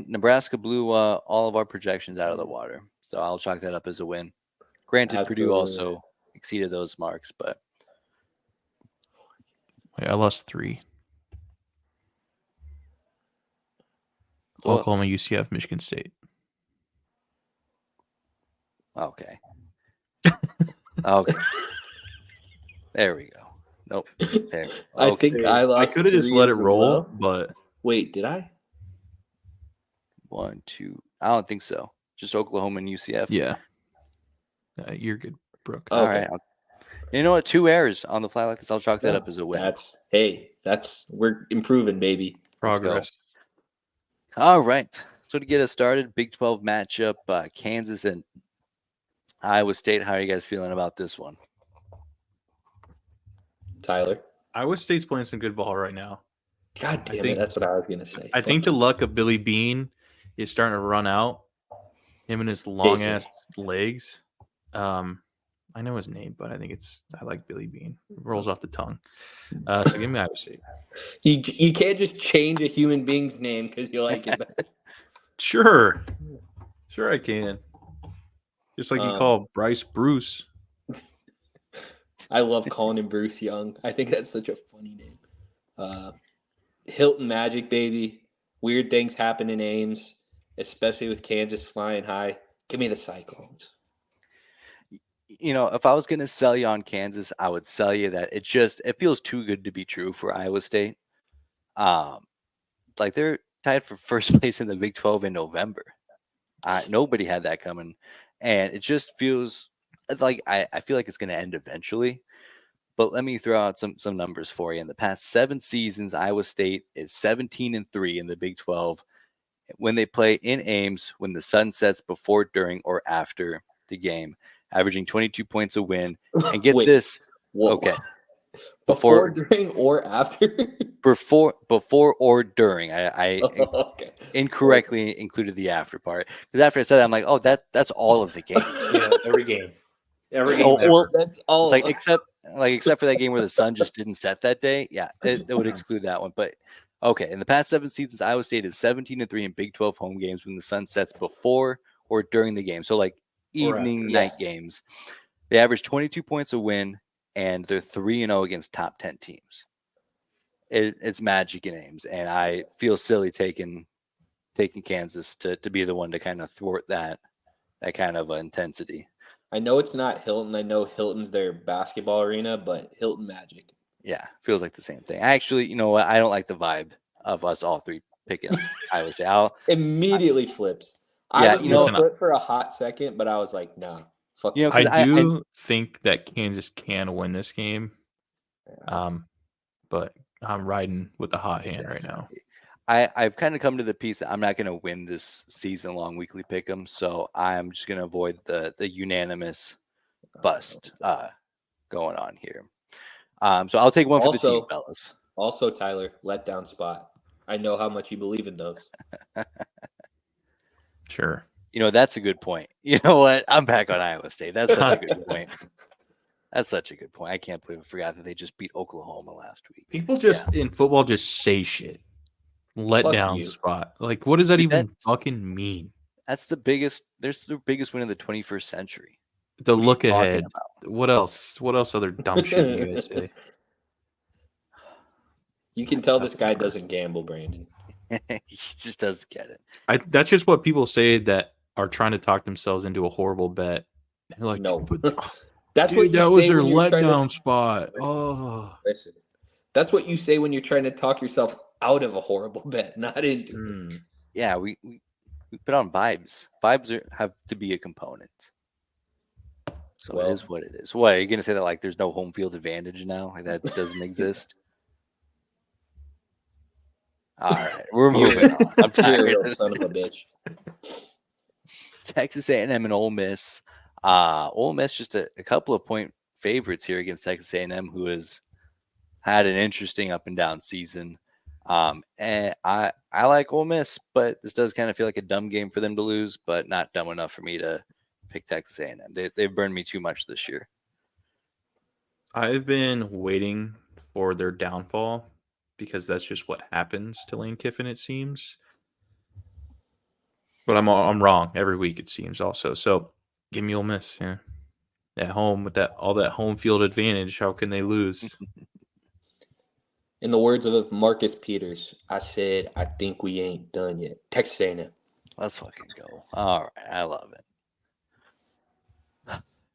Nebraska blew all of our projections out of the water. So I'll chalk that up as a win. Granted, Purdue also exceeded those marks, but I lost 3. Oklahoma, UCF, Michigan State. Okay. Okay. There we go. Nope. There. I think I lost. I could have just let it roll, but wait, did I? 1, 2. I don't think so. Just Oklahoma and UCF. Yeah. You're good, Brooke. All right. You know what? 2 errors on the fly like this. I'll chalk that up as a win. We're improving, baby. Progress. All right. So to get us started, Big 12 matchup, Kansas and Iowa State. How are you guys feeling about this one? Tyler? Iowa State's playing some good ball right now. God damn it. That's what I was going to say. I think the luck of Billy Bean is starting to run out. Him and his long-ass legs. I know his name, but I like Billy Bean. It rolls off the tongue. So give me Iowa State. You can't just change a human being's name because you like it. Sure I can. Just like you call Bryce Bruce. I love calling him Bruce Young. I think that's such a funny name. Hilton Magic, baby. Weird things happen in Ames, especially with Kansas flying high. Give me the Cyclones. If I was going to sell you on Kansas, I would sell you that it feels too good to be true for Iowa State. Like they're tied for first place in the Big 12 in November. Nobody had that coming. And it just feels like I feel like it's going to end eventually. But let me throw out some numbers for you. In the past 7 seasons, Iowa State is 17-3 in the Big 12 when they play in Ames when the sun sets before, during, or after the game, averaging 22 points a win. And get Wait, this, whoa. okay, Before, during, or after? before or during. I Okay. incorrectly included the after part because after I said that, I'm like, oh, that's all of the games. Yeah, every game. Every game Oh, ever. well, That's all. it's like except for that game where the sun just didn't set that day. Yeah, it would exclude that one. But okay, in the past 7 seasons, Iowa State is 17-3 in Big 12 home games when the sun sets before or during the game. So like evening Yeah. night games. They average 22 points a win, and they're 3-0 against top 10 teams. It's magic in Ames, and I feel silly taking Kansas to be the one to kind of thwart that kind of intensity. I know it's not Hilton. I know Hilton's their basketball arena, but Hilton Magic. Yeah, feels like the same thing. Actually, you know what? I don't like the vibe of us all three picking Iowa State. Immediately flips. Yeah, I was going to flip for a hot second, but I was like, nah, fuck. You know, I do think that Kansas can win this game. But I'm riding with the hot hand right now. I've kind of come to the piece that I'm not going to win this season-long weekly pick'em, so I'm just going to avoid the unanimous bust going on here. So I'll take one for the team, fellas. Also, Tyler, letdown spot. I know how much you believe in those. Sure. You know, that's a good point. You know what? I'm back on Iowa State. That's such a good point. That's such a good point. I can't believe I forgot that they just beat Oklahoma last week. People just in football just say shit. Letdown spot. Like, what does that even fucking mean? That's the biggest. There's the biggest win of the 21st century. The look ahead. What else? What else other dumb shit do you guys say? You can tell this guy doesn't gamble, Brandon. He just doesn't get it. That's just what people say that are trying to talk themselves into a horrible bet. They're like, no. That's dude, what you that was their letdown spot. Oh, listen. That's what you say when you're trying to talk yourself out of a horrible bet, not into it. Yeah, we put on vibes. Vibes have to be a component. So it is what it is. What, are you going to say that like there's no home field advantage now? Like that doesn't exist? All right, we're moving on. I'm tired. Son of a bitch. Texas A&M and Ole Miss. Ole Miss just a couple of point favorites here against Texas A&M, who has had an interesting up and down season. And I like Ole Miss, but this does kind of feel like a dumb game for them to lose, but not dumb enough for me to pick Texas A&M. They've burned me too much this year. I've been waiting for their downfall because that's just what happens to Lane Kiffin, it seems. But I'm wrong every week, it seems also. So give me Ole Miss, yeah. At home with all that home field advantage, how can they lose? In the words of Marcus Peters, I said, I think we ain't done yet. Texas A&M. Let's fucking go. All right, I love it.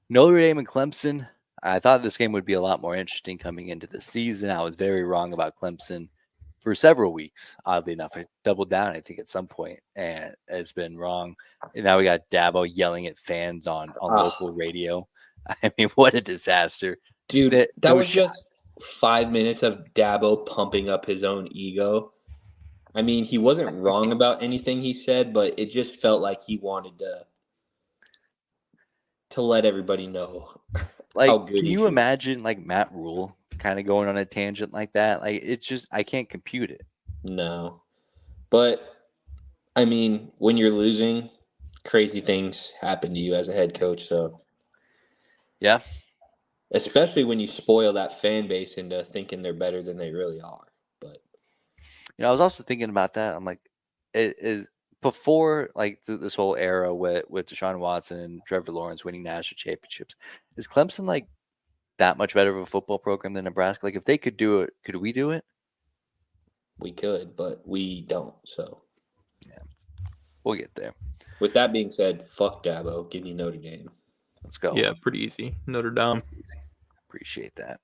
Notre Dame and Clemson. I thought this game would be a lot more interesting coming into the season. I was very wrong about Clemson for several weeks. Oddly enough, I doubled down, I think, at some point, and it's been wrong. And now we got Dabo yelling at fans on local radio. I mean, what a disaster. Dude, that was just 5 minutes of Dabo pumping up his own ego. I mean, he wasn't wrong about anything he said, but it just felt like he wanted to let everybody know. Like, can you imagine like Matt Rule kind of going on a tangent like that? Like, it's just, I can't compute it. No. But, I mean, when you're losing, crazy things happen to you as a head coach. So, yeah. Especially when you spoil that fan base into thinking they're better than they really are. But, you know, I was also thinking about that. I'm like, it is before like this whole era with Deshaun Watson and Trevor Lawrence winning national championships. Is Clemson like that much better of a football program than Nebraska? Like, if they could do it, could we do it? We could, but we don't. So, yeah, we'll get there. With that being said, fuck Dabo. Give me Notre Dame. Let's go. Yeah, pretty easy. Notre Dame. Appreciate that.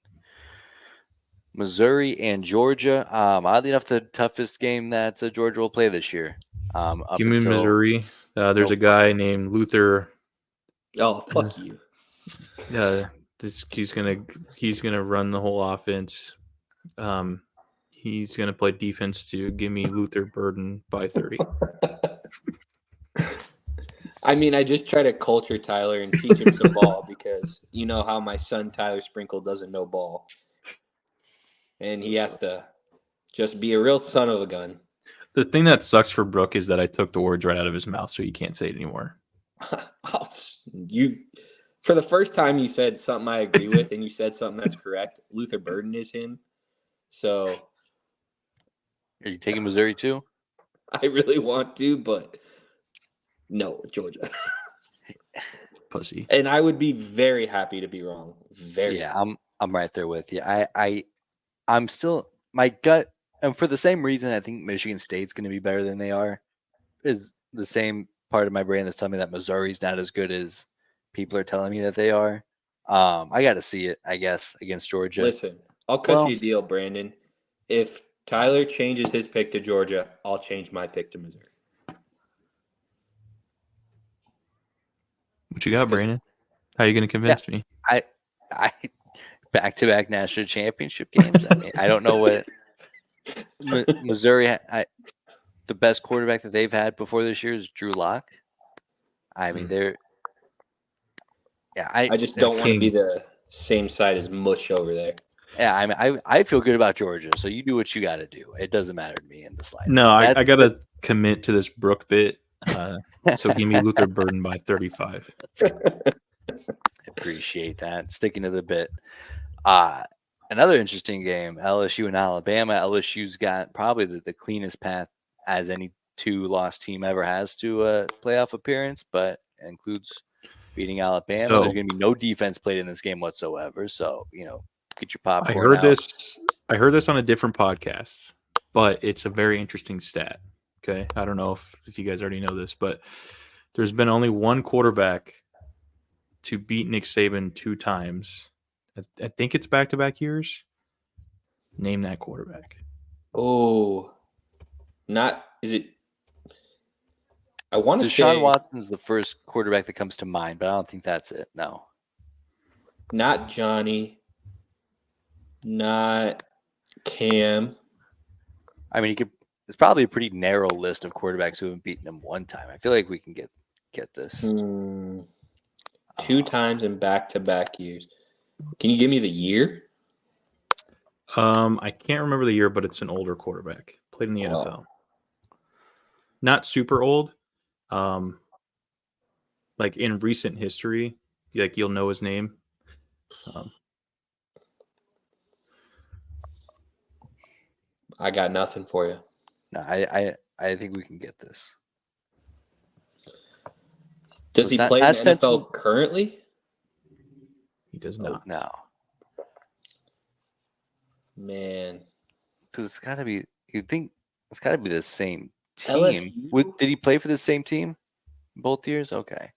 Missouri and Georgia. Oddly enough, the toughest game that Georgia will play this year. Give me Missouri. There's a guy named Luther. Oh, fuck you. The He's gonna run the whole offense. He's gonna play defense too. Give me Luther Burden by 30. I mean, I just try to culture Tyler and teach him some ball because you know how my son Tyler Sprinkle doesn't know ball. And he has to just be a real son of a gun. The thing that sucks for Brooke is that I took the words right out of his mouth, so he can't say it anymore. For the first time you said something I agree with and you said something that's correct. Luther Burden is him. So Are you taking Missouri too? I really want to, but no, Georgia. Pussy. And I would be very happy to be wrong. I'm right there with you. I'm still my gut, and for the same reason I think Michigan State's going to be better than they are, is the same part of my brain that's telling me that Missouri's not as good as people are telling me that they are. I got to see it, I guess, against Georgia. Listen, I'll cut you a deal, Brandon. If Tyler changes his pick to Georgia, I'll change my pick to Missouri. What you got, Brandon? How are you going to convince me? I back-to-back national championship games. I mean, I don't know what Missouri. The best quarterback that they've had before this year is Drew Lock. I mean, they're. Yeah, I just don't want to be the same side as Mush over there. Yeah, I mean, I feel good about Georgia, so you do what you got to do. It doesn't matter to me in the slightest. No, I got to commit to this Brooke bit. So give me Luther Burden by 35. Appreciate that. Sticking to the bit. Another interesting game, LSU and Alabama. LSU's got probably the cleanest path as any two-loss team ever has to a playoff appearance, but it includes beating Alabama. There's going to be no defense played in this game whatsoever. So, get your popcorn I heard this on a different podcast, but it's a very interesting stat. Okay. I don't know if you guys already know this, but there's been only one quarterback to beat Nick Saban 2 times. I think it's back-to-back years. Name that quarterback. Oh, is it? I want to say Deshaun Watson's the first quarterback that comes to mind, but I don't think that's it. No. Not Johnny. Not Cam. I mean, it's probably a pretty narrow list of quarterbacks who have beaten him one time. I feel like we can get this. 2 times in back-to-back years. Can you give me the year? I can't remember the year, but it's an older quarterback. Played in the NFL. Not super old. Like in recent history, like you'll know his name. I got nothing for you. No, I think we can get this. Does he play in the NFL currently? He does not. No. Man. Because it's got to be, you'd think it's got to be the same team. LSU? Did he play for the same team both years? Okay.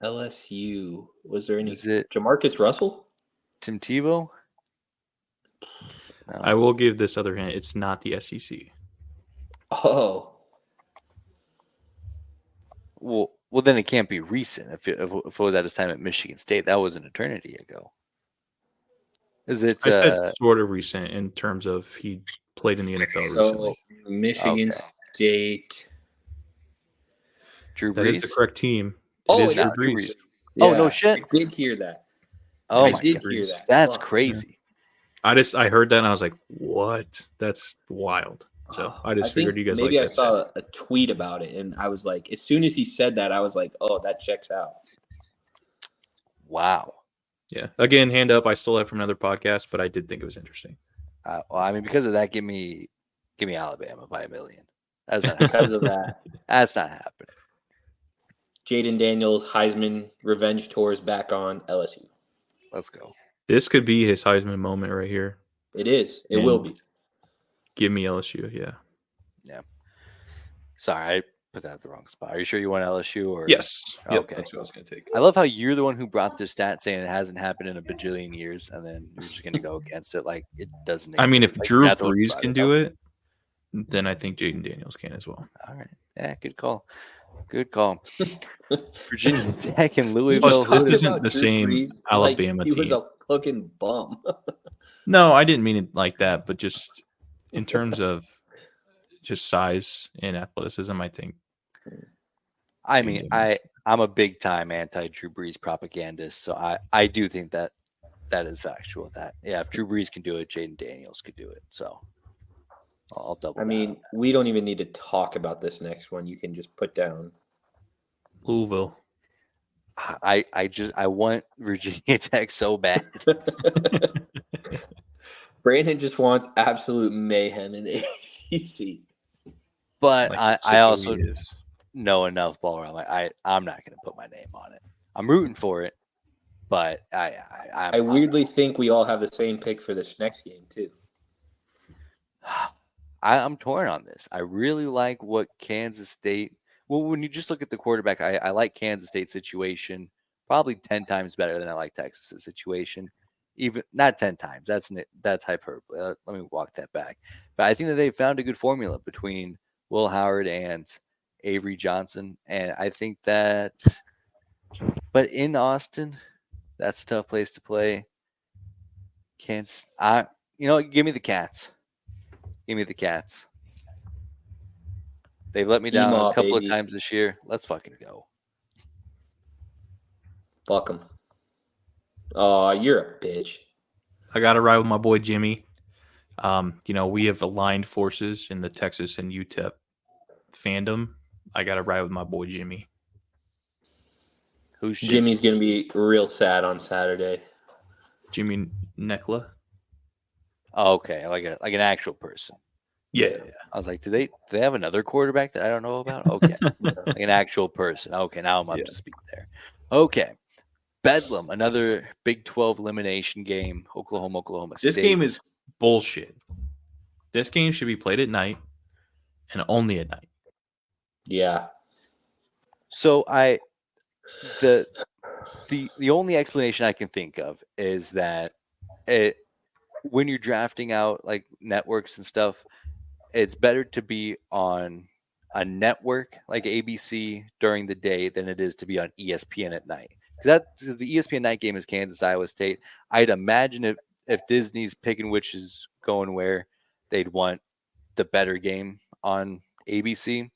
LSU. Was there any? Is it Jamarcus Russell? Tim Tebow? No. I will give this other hint. It's not the SEC. Oh. Well, then it can't be recent. If it was at his time at Michigan State, that was an eternity ago. Is it? I said sort of recent in terms of he played in the NFL recently. Michigan State. Drew Brees. That is the correct team. It is is Drew Brees. Yeah, oh, no shit. I did hear that. Oh, I my did God. hear that. That's Fuck. crazy. I heard that and I was like, what? That's wild. So I just figured you guys maybe I saw a tweet about it and I was like, as soon as he said that, I was like, oh, that checks out. Wow. Yeah. Again, hand up. I stole that from another podcast, but I did think it was interesting. Well, I mean, because of that, give me Alabama by 1 million. That's not Because of that. That's not happening. Jaden Daniels Heisman revenge tour is back on LSU. Let's go. This could be his Heisman moment right here. It is. It will be. Give me LSU. Yeah. Yeah. Sorry, I put that at the wrong spot. Are you sure you want LSU or? Yes. Okay. Yep, that's what I was going to take. I love how you're the one who brought this stat saying it hasn't happened in a bajillion years, and then you're just going to go against it like it doesn't exist. I mean, if like, Drew Brees can do it, then I think Jaden Daniels can as well. All right. Yeah, good call. Good call. Virginia Tech and Plus, Louisville. this Talking isn't about the Drew same Brees Alabama like he was team. a fucking bum. No, I didn't mean it like that, but just in terms of just size and athleticism, I think. I mean, I'm a big time anti Drew Brees propagandist, so I do think that is factual. That if Drew Brees can do it, Jaden Daniels could do it. So I'll double. I mean, we don't even need to talk about this next one. You can just put down Louisville. I want Virginia Tech so bad. Brandon just wants absolute mayhem in the ACC. But Like I also Sicko is. know enough ball where I'm like, I'm not going to put my name on it. I'm rooting for it, but I weirdly think we all have the same pick for this next game too. I'm torn on this. I really like what Kansas State. Well, when you just look at the quarterback, I like Kansas State's situation probably 10 times better than I like Texas's situation. Even not 10 times. That's hyperbole. Let me walk that back. But I think that they found a good formula between Will Howard and Avery Johnson, and I think that. But in Austin, that's a tough place to play. Kansas, give me the Cats. Give me the Cats. They've let me down a couple of times this year. Let's fucking go. Fuck them. Oh, you're a bitch. I got to ride with my boy Jimmy. We have aligned forces in the Texas and UTEP fandom. I got to ride with my boy Jimmy. Jimmy's going to be real sad on Saturday. Jimmy Nekla. Oh, okay, like an actual person. Yeah. I was like, do they have another quarterback that I don't know about? Okay, like an actual person. Okay, now I'm up to speed there. Okay, Bedlam, another Big 12 elimination game. Oklahoma State. This game is bullshit. This game should be played at night and only at night. Yeah. So the only explanation I can think of is that when you're drafting out like networks and stuff, it's better to be on a network like ABC during the day than it is to be on ESPN at night. Because the ESPN night game is Kansas Iowa State. I'd imagine if Disney's picking which is going where, they'd want the better game on ABC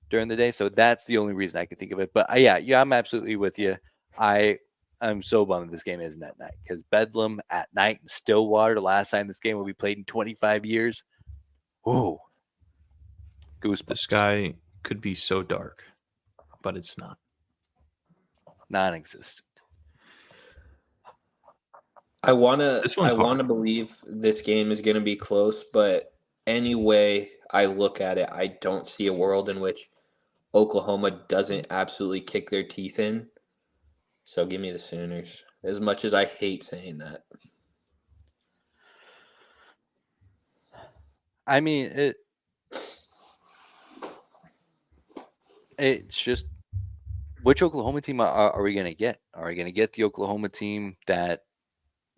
during the day. So that's the only reason I can think of it. But yeah, I'm absolutely with you. I'm so bummed this game isn't at night because Bedlam at night in Stillwater, the last time this game will be played in 25 years. Ooh, goosebumps. The sky could be so dark, but it's not. Non-existent. I wanna believe this game is gonna be close, but any way I look at it, I don't see a world in which Oklahoma doesn't absolutely kick their teeth in. So give me the Sooners. As much as I hate saying that. I mean, it's just which Oklahoma team are we going to get? Are we going to get the Oklahoma team that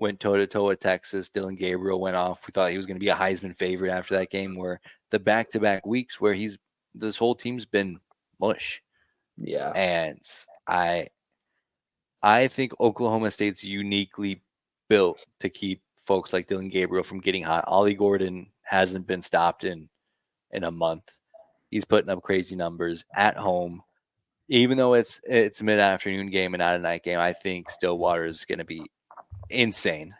went toe-to-toe with Texas? Dylan Gabriel went off. We thought he was going to be a Heisman favorite after that game, where the back-to-back weeks where this whole team's been mush. Yeah. And I think Oklahoma State's uniquely built to keep folks like Dylan Gabriel from getting hot. Ollie Gordon hasn't been stopped in a month. He's putting up crazy numbers at home. Even though it's a mid-afternoon game and not a night game, I think Stillwater is going to be insane.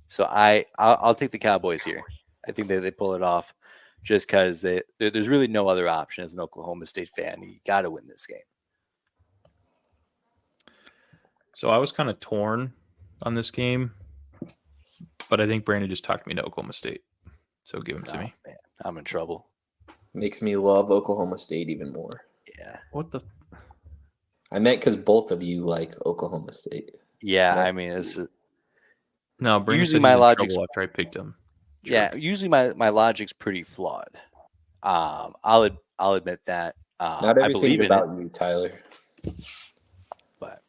So I'll take the Cowboys here. I think they pull it off just because there's really no other option as an Oklahoma State fan. You got to win this game. So I was kind of torn on this game, but I think Brandon just talked me to Oklahoma State. So give him to me. Man, I'm in trouble. Makes me love Oklahoma State even more. Yeah. What the? I meant because both of you like Oklahoma State. Yeah, I mean, it's no. Brandon usually said my he's in logic's trouble after I picked him. Yeah, usually my logic's pretty flawed. I'll admit that. Not everything's about you, Tyler. But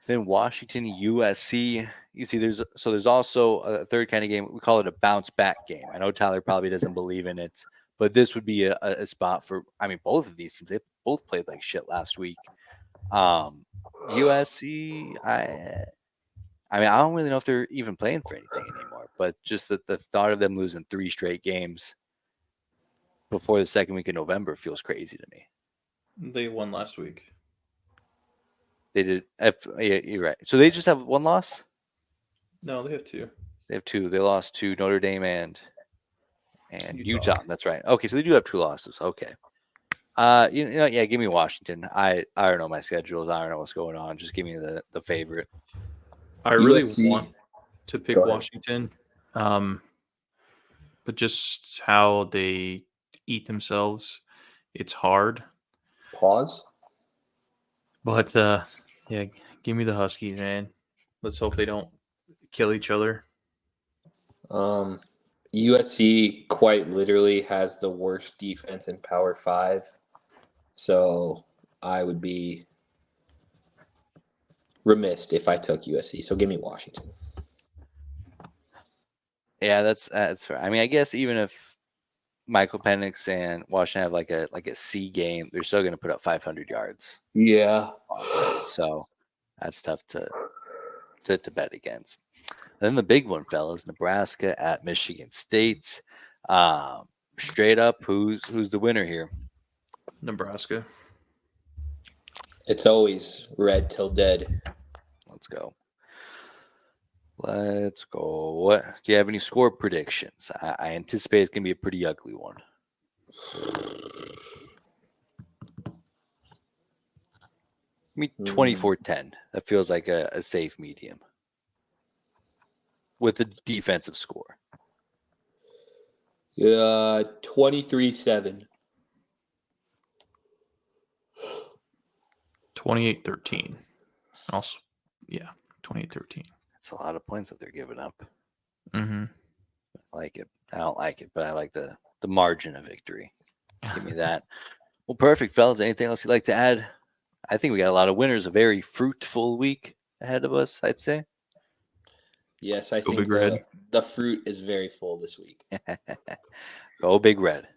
then Washington, USC. You see, there's also a third kind of game. We call it a bounce back game. I know Tyler probably doesn't believe in it, But this would be a spot for, I mean, both of these teams, they both played like shit last week. USC, I mean, I don't really know if they're even playing for anything anymore, but just the thought of them losing 3 straight games before the second week of November feels crazy to me. They won last week. They did. Yeah, you're right. So they just have 1 loss? No, they have 2. They have 2. They lost to Notre Dame and Utah. Utah. That's right. Okay, so they do have 2 losses. Okay. Yeah, give me Washington. I don't know my schedules. I don't know what's going on. Just give me the favorite. I really USC. want to pick Go ahead. Washington, but just how they eat themselves, it's hard. Pause. But yeah, give me the Huskies, man. Let's hope they don't kill each other. USC quite literally has the worst defense in Power 5. So I would be remiss if I took USC. So give me Washington. Yeah, that's fair. I mean, I guess even if Michael Penix and Washington have like a C game, they're still going to put up 500 yards. Yeah. So that's tough to bet against. Then the big one, fellas, Nebraska at Michigan State. Straight up, who's the winner here? Nebraska. It's always red till dead. Let's go. What do you have any score predictions? I anticipate it's going to be a pretty ugly one. Give me 24-10. That feels like a safe medium with a defensive score. 23-7. 28-13. Also, yeah, 28-13. That's a lot of points that they're giving up. Mm-hmm. I like it. I don't like it, but I like the margin of victory. Give me that. Well, perfect, fellas. Anything else you'd like to add? I think we got a lot of winners. A very fruitful week ahead of us, I'd say. Yes, I Go think Big Red. the fruit is very full this week. Go Big Red.